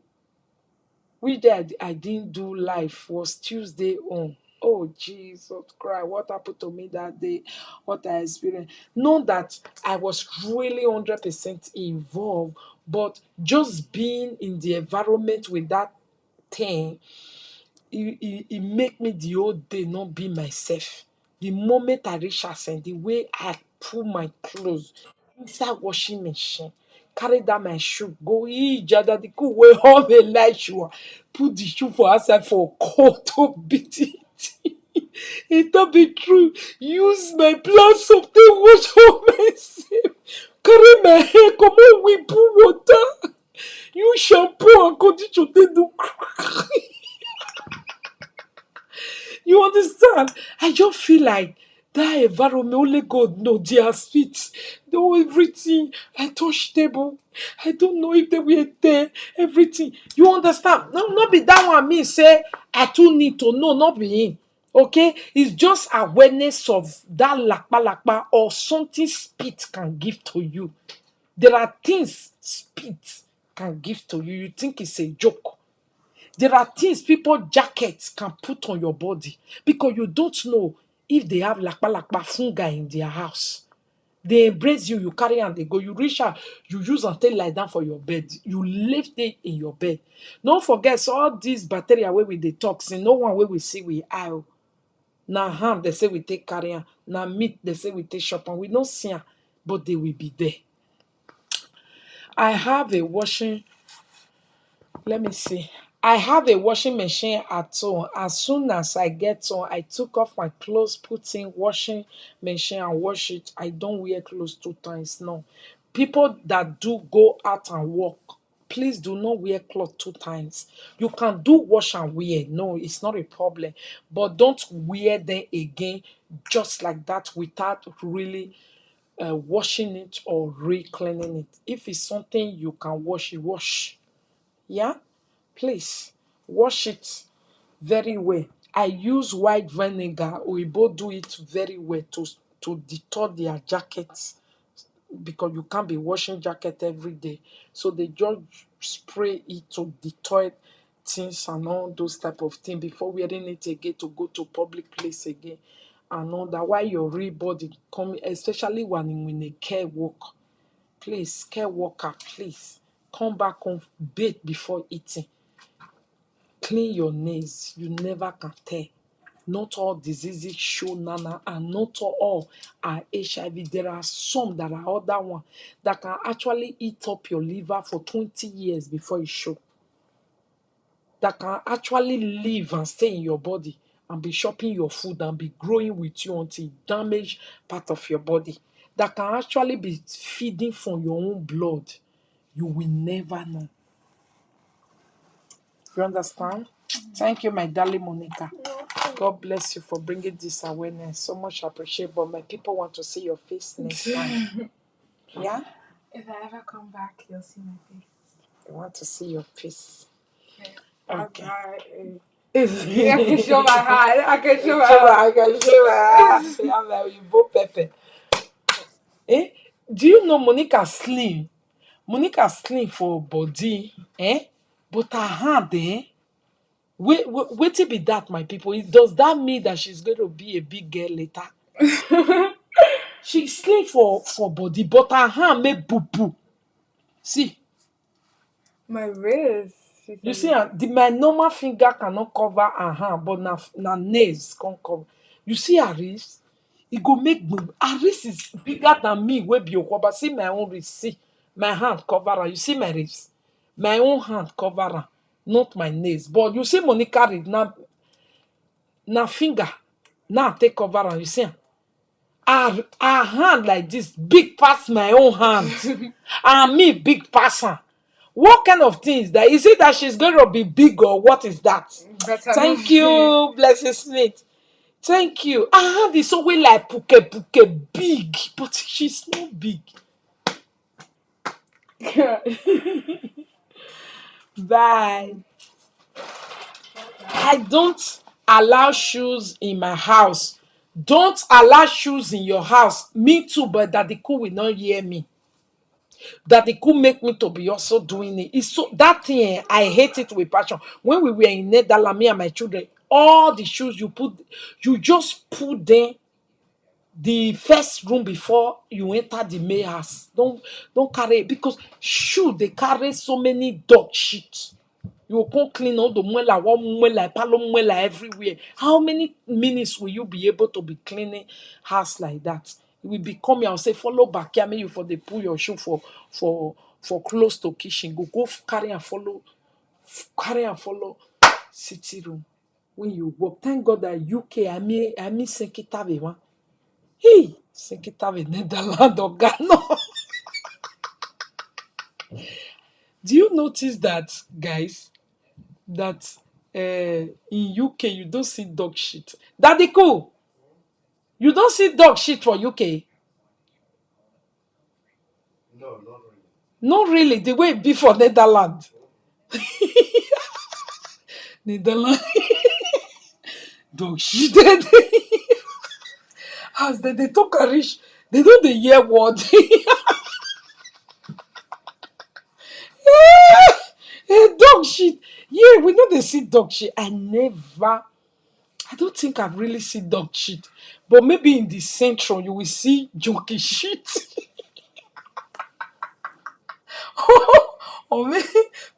which day I didn't do live was Tuesday on. Oh, Jesus Christ, what happened to me that day? What I experienced. Know that I was really 100% involved, but just being in the environment with that thing, it make me the whole day not be myself. The moment I reach house and the way I pull my clothes inside washing machine, carry that my shoe, go jada the cool way all the light shoe, put the shoe for outside for cold to beat it. It not be true. Use my blood something wash for myself. Carry my hair, come on, we put water. Use shampoo and conditioner, they do. You understand? I just feel like that environment only God know their feet. Know everything. I touch table. I don't know if they were there. Everything. You understand? No, not be that one me say I too need to know, not be him. Okay? It's just awareness of that lakpa lakpa or something spit can give to you. There are things spit can give to you. You think it's a joke. There are things people jackets can put on your body because you don't know if they have lakpa lakpa fungi in their house. They embrace you, you carry and they go. You reach out, you use and take lie down for your bed. You leave it in your bed. Don't forget, so all these bacteria where we detox, no one where we see we eye. Now ham, they say we take carry am. Now meat, they say we take shop and we don't see am, but they will be there. I have a washing. Let me see. I have a washing machine at home. As soon as I get home, I took off my clothes, put in washing machine and wash it. I don't wear clothes 2 times. No. People that do go out and work, please do not wear clothes 2 times. You can do wash and wear. No, it's not a problem. But don't wear them again just like that without really washing it or re-cleaning it. If it's something you can wash, you wash. Yeah, please wash it very well. I use white vinegar. We both do it very well to detour their jackets because you can't be washing jacket every day. So they just spray it to detour things and all those type of things before wearing it again to go to public place again. And all that while your real body come, especially when a care work. Please, care worker, please come back home, bathe before eating. Clean your nails. You never can tell. Not all diseases show nana, and not all are HIV. There are some that are other one that can actually eat up your liver for 20 years before it show. That can actually live and stay in your body and be shopping your food and be growing with you until it damage part of your body. That can actually be feeding from your own blood. You will never know. You understand? Thank you, my darling Monica. God bless you for bringing this awareness. So much appreciate. But my people want to see your face next time. Yeah? If I ever come back, you'll see my face. They want to see your face. Okay. Okay. I can show my hand. I can show my I can show I'm like you both pepper. Eh? Do you know Monica slim? Monica slim for body, eh? But her hand, eh? Wait till be that, my people. Does that mean that she's going to be a big girl later? She's slim for body, but her hand make boo boo. See, my wrist. You see, my normal finger cannot cover her hand, but na nails can cover. You see her wrist? It go make boom. Her wrist is bigger than me. Wey be Yoruba. See my own wrist. See my hand cover her. You see my wrist? My own hand cover her, not my nails. But you see Monica wrist na finger. Now take cover her. You see her? Her hand like this big pass my own hand, and me big pass her. What kind of thing is that? Is it that she's going to be big or what is that? Thank you, Blessing Smith. Thank you. Her hand is always like puke big, but she's not big. Bye. I don't allow shoes in my house. Don't allow shoes in your house. Me too, but Daddy Cool will not hear me. That it could make me to be also doing it. It's so that thing I hate it with passion. When we were in Netherlands, me and my children, all the shoes you just put them the first room before you enter the main house. Don't carry it because shoe they carry so many dog shit. You can clean all the mwela, one mwela, palo mwela everywhere. How many minutes will you be able to be cleaning house like that? It will be coming and say, follow back here, make you for the pull your shoe for close to kitchen. Carry and follow city room when you walk. Thank God that UK I mean Senkitave one. Hey, Senkitave Netherlands or Ghana. Do you notice that, guys? That in UK you don't see dog shit. Daddy Cool, you don't see dog shit for UK. No, not really. Not really. The way it be for Netherlands. Netherlands dog shit. As they talk a rich, they don't the hear word. Dog shit. Yeah, we know they see dog shit. I don't think I've really seen dog shit. But maybe in the central you will see junkie shit. Or maybe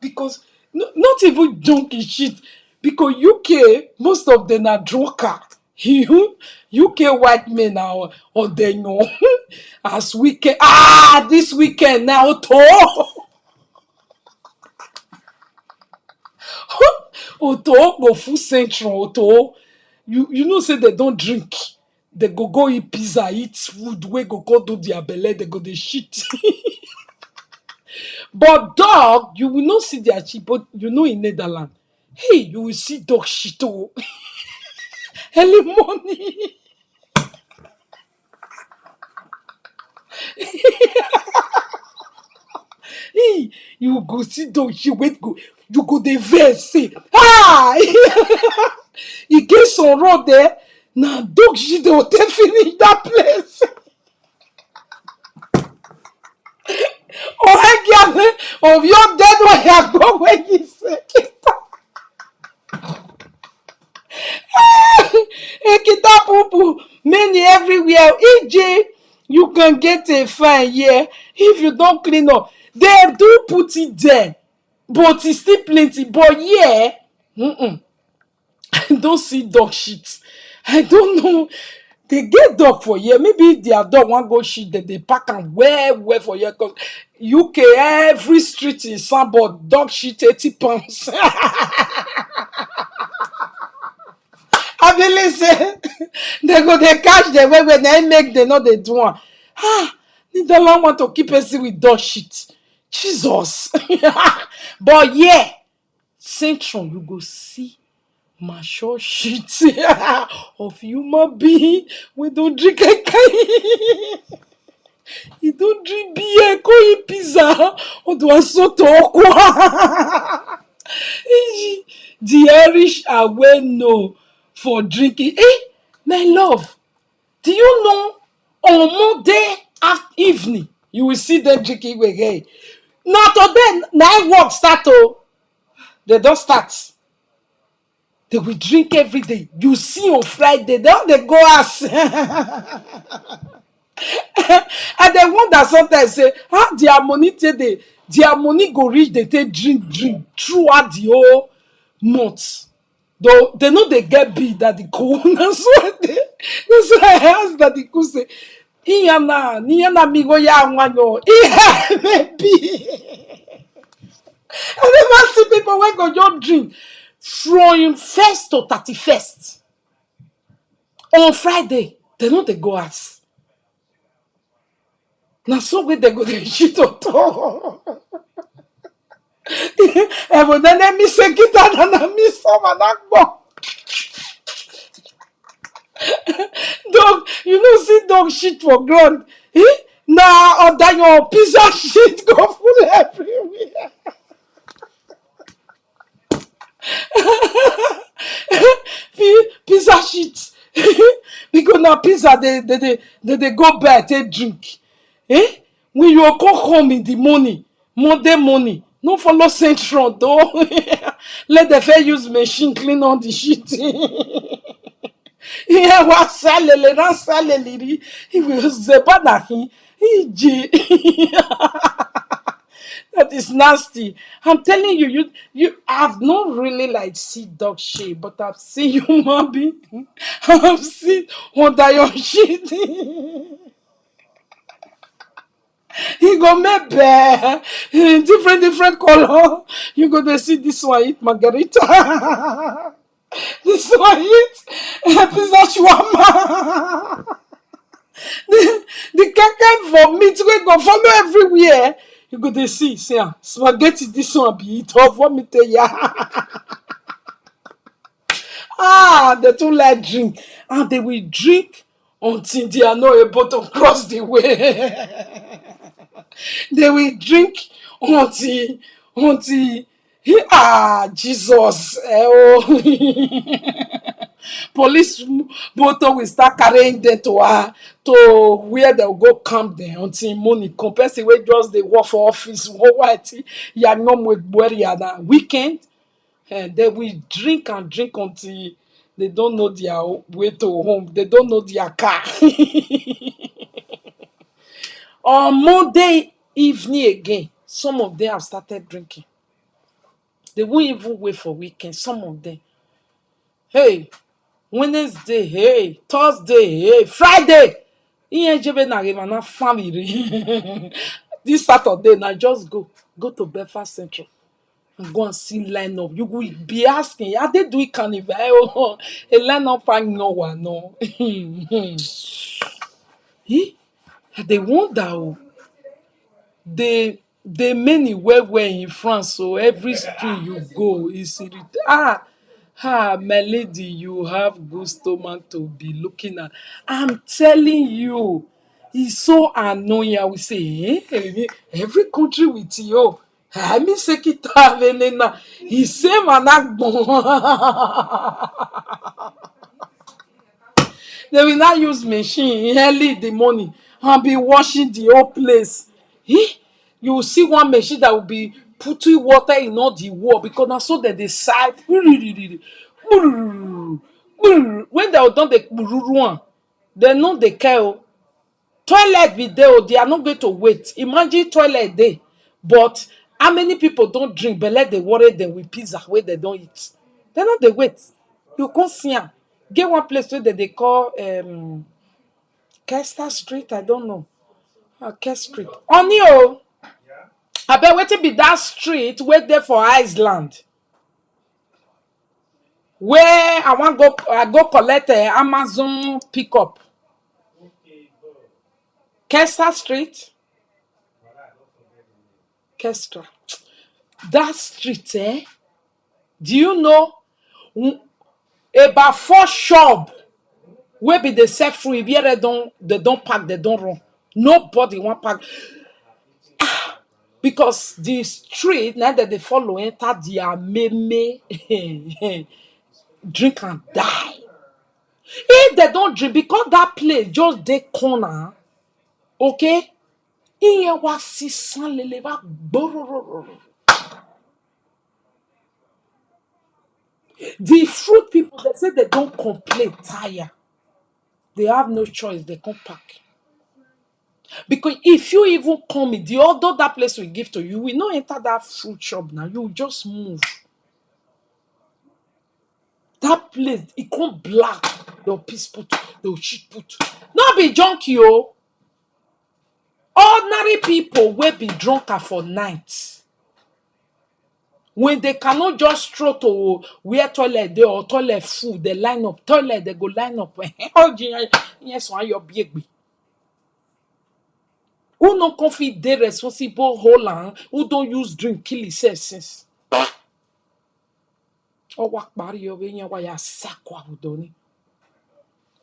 because not even junkie shit. Because UK, most of them are drunker. UK white men are or they know as weekend. This weekend now to Oto go full central Oto. You know say they don't drink. They go eat pizza, eat food, we go do their belly, they go the shit. But dog, you will not see their shit, but you know in Netherlands, hey, you will see dog shit oh. Early morning. Hey, you go see dog shit, wait go, you go the verse say, you get some road there, now dog shit they will take finish that place. Or I get of your dead one you go when you say Ekita Poupou, many everywhere. EJ, you can get a fine here if you don't clean up. They do put it there, but it's still plenty. But yeah, I don't see dog shit. I don't know. They get dog for here. Maybe their dog want go shit that they pack and where for here. Cause UK every street is some but dog shit 80 pounds. I believe say they catch them when they make they know they do one. Netherlands want to keep us with dog shit. Jesus. But yeah, Central you go see mature shit of human being. We don't drink a kind. You don't drink beer, go eat pizza. On doit sauter quoi. The Irish are well known for drinking. My love, do you know on Monday after evening you will see them drinking again? Not today, night work start oh. They don't start. They will drink every day. You see on Friday, they go ask. And they wonder sometimes say how their money take their money go reach they take drink throughout the whole month. Though they know they get bill that the cool. That's why I ask that the cool say, Iyana, niyana migo ya wanyo, iya maybe. I never see people when go just drink from 1st to 31st. On Friday, they know they go out. Now so way they go dey shit on top. But then let me say guitar and me some and akbo. Dog, you know see dog shit for ground. Now under your pizza shit go full everywhere. Pizza shit. Because now pizza they go buy take drink. When you go home in the morning, Monday morning, no follow Central though. Let the fair use machine clean all the shit. Yeah, what salele, not salele. He was the banahi. That is nasty. I'm telling you, you have not really like see dog shit, but I've seen human being. I've seen under your shit. He go make bear in different color. You go to see this one eat margarita. This one eat pizza shawarma. The keke for meat wey go follow everywhere. You go to see spaghetti. This one be eat or vomit ya. They too like drink, and they will drink until they are not able to cross the way. They will drink until Jesus. Police motor will start carrying them to where they'll go camp there until morning. Compare say wey just dey work for office, white ya no na weekend. They will drink and drink until they don't know their way to home. They don't know their car. On Monday evening again, some of them have started drinking. They won't even wait for weekend. Some of them. Hey, Wednesday, hey, Thursday, hey, Friday. Iyejebe na remana family. This Saturday, now just go to Belfast Central and go and see line up. You will be asking, are they doing carnival? A line up and no one, no. They wonder, they many where in France, so every street you go is my lady, you have good stomach to be looking at. I'm telling you, it's so annoying. I will say, every country with you. I mean, Sekita Venena, he say they will not use machine early in the morning and be washing the whole place. You will see one machine that will be putting water in all the wall because now so that they side. When they are done the one, they know they care. Toilet be there, they are not going to wait. Imagine toilet there, but how many people don't drink but let they worry them with pizza where they don't eat. They know they wait. You can't see them. Get one place where they call Kester Street, I don't know. Kester Street. Only I bet wetin be that street wey dey for Iceland. Where I go collect Amazon pickup. Kester Street. Kestra. That street, do you know about 4 shop wey be dey sell fruit where they don't pack, they don't run. Nobody want pack. Because the street now that they follow enter their meme drink and die. If they don't drink, because that place just dey corner, okay? Iye wa si san lele va gbororo. The fruit people, they say they don't complain, tire. They have no choice, they come pack. Because if you even come in, the other that place we give to you, we not enter that fruit shop now. You just move. That place, it come black. They'll piss put, they'll shit put. Not be junkie, oh. Ordinary people will be drunker for nights. When they cannot just throw to where toilet they or toilet full, they line up. Toilet, they go line up. Oh, yes, one your big. Who no coffee they responsible hold who don't use drink kill himself since. Oh, what body you when you wire sakwa udoni.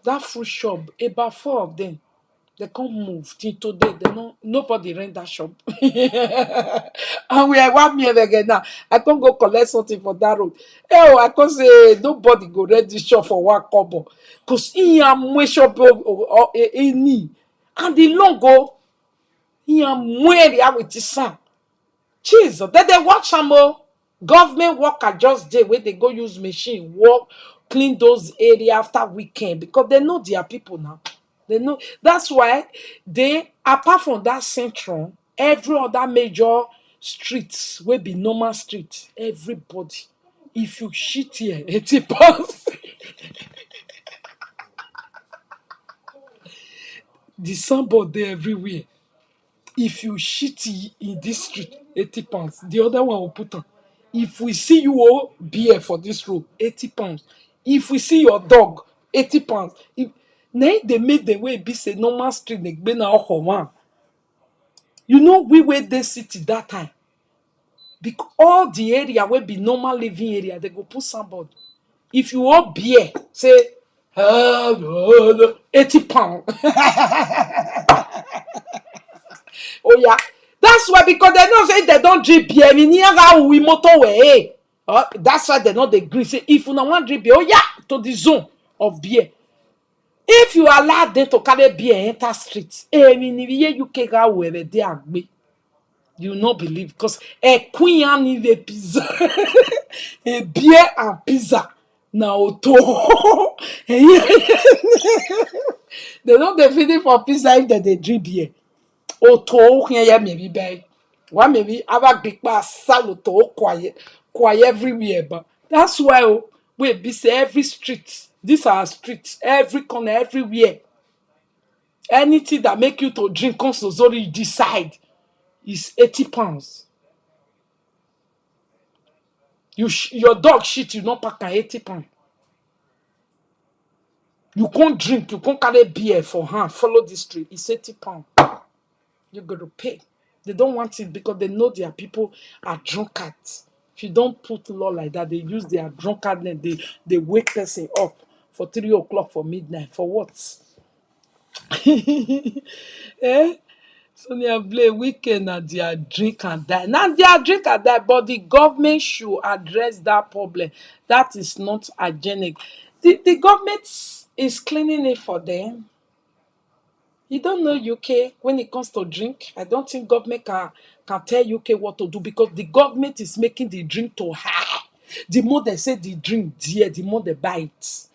That fruit shop, about 4 of them. They can't move till today. They no nobody rent that shop. And we are 1 year again now. I can't go collect something for that road. Oh, I can't say nobody go rent this shop for 1 kobo. Cause he am shop or any. And the logo, he am with his son. Jesus, they watch am oh. Government worker just dey where they go use machine work clean those area after weekend because they know their people now. They know that's why they apart from that central, every other major streets will be normal street. Everybody, if you shit here, 80 pounds. The signboard there everywhere. If you shit in this street, 80 pounds. The other one will put on. If we see you all beer for this road, 80 pounds. If we see your dog, 80 pounds. If now they made the way be say normal street they be now one. You know we were the city that time. Because all the area will be normal living area, they go put somebody. If you all beer, say 80 pounds. Oh yeah. That's why because they know say they don't drink beer. We near how we motorway. That's why they know they agree. Say if you don't want drink beer, oh yeah, to the zone of beer. If you allow them to carry beer enter streets, you can go where they are. You not believe because a queen and need a pizza, a beer and pizza. Now to they don't they feed for pizza if they drink beer. Oto here maybe by one maybe have big pass saluto quiet everywhere but that's why we be say every street these are streets every corner everywhere anything that make you to drink consozori decide is 80 pounds. Your dog shit you not pack 80 pounds. You can't drink you can't carry beer for hand follow the street it's 80 pounds. You got to pay. They don't want it because they know their people are drunkards. If you don't put law like that, they use their drunkardness. They wake person up for 3 o'clock for midnight. For what? Eh? So they play weekend and they are drink and die. Now they are drink and die, but the government should address that problem. That is not hygienic. The government is cleaning it for them. You don't know UK when it comes to drink. I don't think government can tell UK what to do because the government is making the drink too high. The more they say the drink dear, the more they buy it.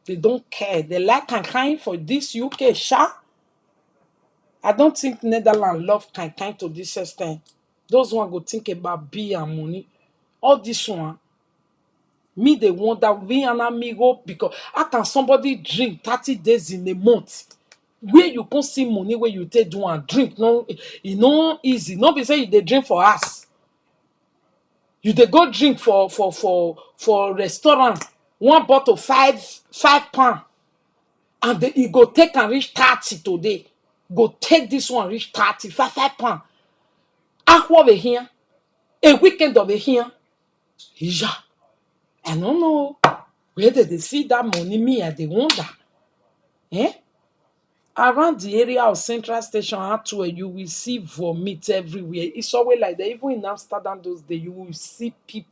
They don't care. They like kind for this UK sha. I don't think Netherlands love kind to this extent. Those one go think about beer and money. All this one, me they wonder we and amigo because how can somebody drink 30 days in a month? Where you can see money where you take do and drink no easy no be say you dey drink for us you dey go drink for restaurant one bottle £5 and you go take and reach 30 today go take this one reach 30 £5 akwa over here a weekend over here yeah I don't know where they see that money me I dey wonder eh. Around the area of Central Station, Atwell, you will see vomit everywhere. It's always like that. Even in Amsterdam those days, you will see pee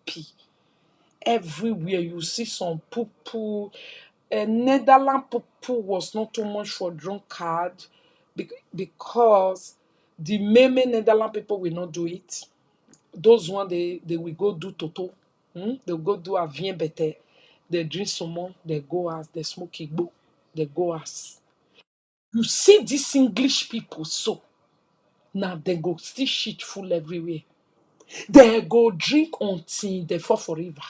everywhere. You see some Poupou. Netherlands Poupou was not too much for drunkard because the main Netherlands people will not do it. Those one they will go do toto. They'll go do a vien better. They drink some more, they go as they smoke igbo, they go as. You see these English people, so now they go still shit full everywhere. They go drink until they fall for river.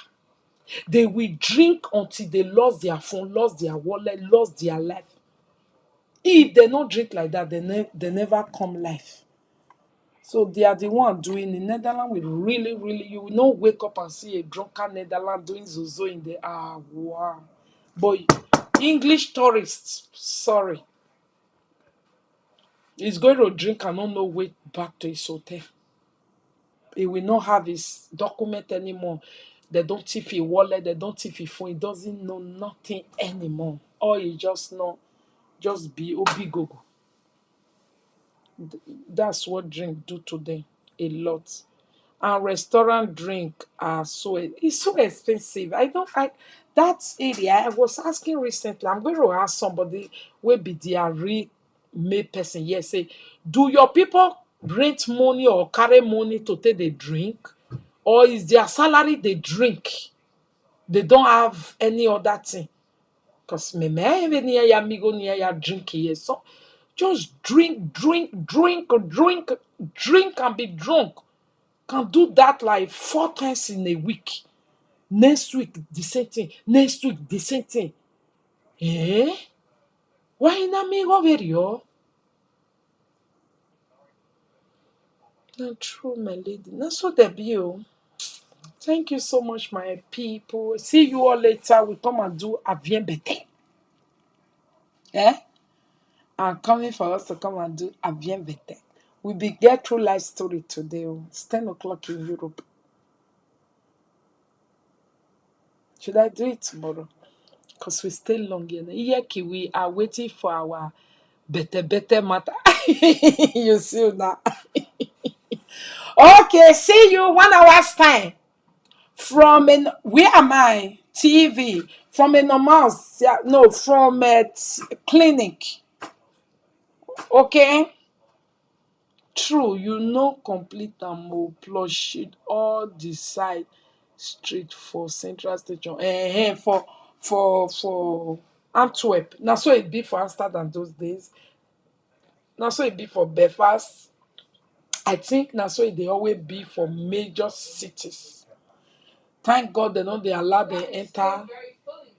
They will drink until they lost their phone, lost their wallet, lost their life. If they don't drink like that, they never come life. So they are the one doing in Netherlands will really, really, you will not wake up and see a drunken Netherlands doing zozo in the wow. But English tourists, sorry, he's going to drink and not know way back to his hotel. He will not have his document anymore. They don't thief his wallet, they don't thief his phone, he doesn't know nothing anymore. Or he just know, just be obigogo. That's what drink do to them a lot. And restaurant drink are it's so expensive. I that area I was asking recently. I'm going to ask somebody where be their real made person here. Say, do your people rent money or carry money to take the drink? Or is their salary they drink? They don't have any other thing. Because me even near ya me go near ya drink here. So just drink, drink, drink, drink, drink and be drunk. Can do that like 4 times in a week. Next week, the same thing. Next week, the same thing. Eh? Why not me over here? Not true, my lady. That's what they be. Oh. Thank you so much, my people. See you all later. We come and do a bien bete. Eh? I'm coming for us to come and do a bien bete. We be get through life story today. Oh. It's 10 o'clock in Europe. Should I do it tomorrow? Because we stay long here. Here we are waiting for our better matter. You see now. Okay, see you 1 hour's time. From an where am I? TV. From a normal no, from a clinic. Okay? True, you know complete and more plus sheet all the side street for Central Station. For Antwerp. Now so it be for Amsterdam those days. Now so it be for Belfast. I think now so it they always be for major cities. Thank God they don't they allow them enter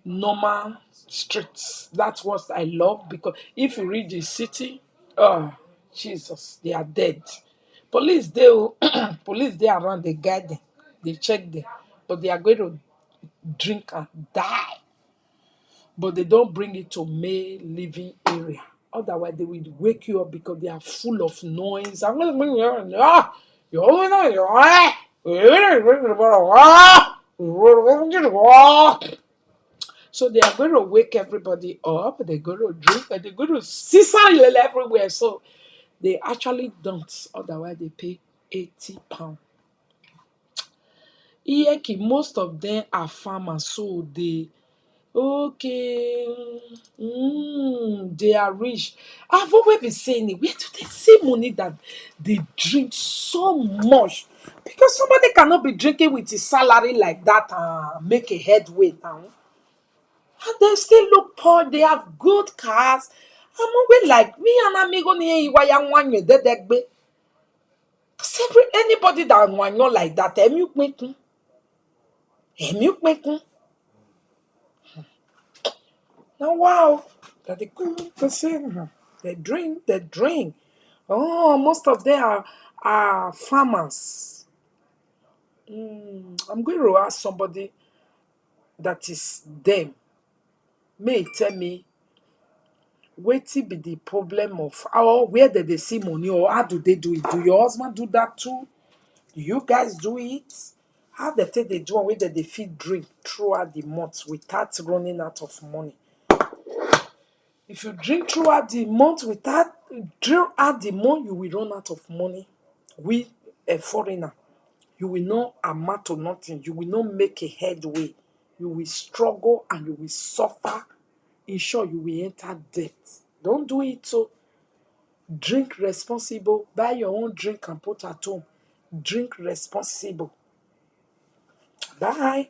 normal streets. That's what I love because if you read the city, oh Jesus, they are dead. Police they police they around they guide them, they check them, but they are going to drink and die. But they don't bring it to May living area. Otherwise, they will wake you up because they are full of noise. So they are going to wake everybody up. They're going to drink and they're going to see everywhere. So they actually don't. Otherwise, they pay £80. Here, most of them are farmers, so they okay. They are rich. I've always been saying it. Where do they see money that they drink so much? Because somebody cannot be drinking with his salary like that and make a headway now. And they still look poor. They have good cars. I'm always like me and amigo ni iwaya wanyo dedegbe. Anybody that wanyo like that, emu. Now wow, that they go the same. They drink. Oh, most of them are farmers. I'm going to ask somebody that is them. May tell me what be the problem of how where did they see money or how do they do it? Do your husband do that too? Do you guys do it? How they take they do and where they feed drink throughout the month without running out of money? If you drink throughout the month throughout the month, you will run out of money. We a foreigner, you will not amount to nothing. You will not make a headway. You will struggle and you will suffer. In short, you will enter debt. Don't do it so. Drink responsible. Buy your own drink and put at home. Drink responsible. Bye.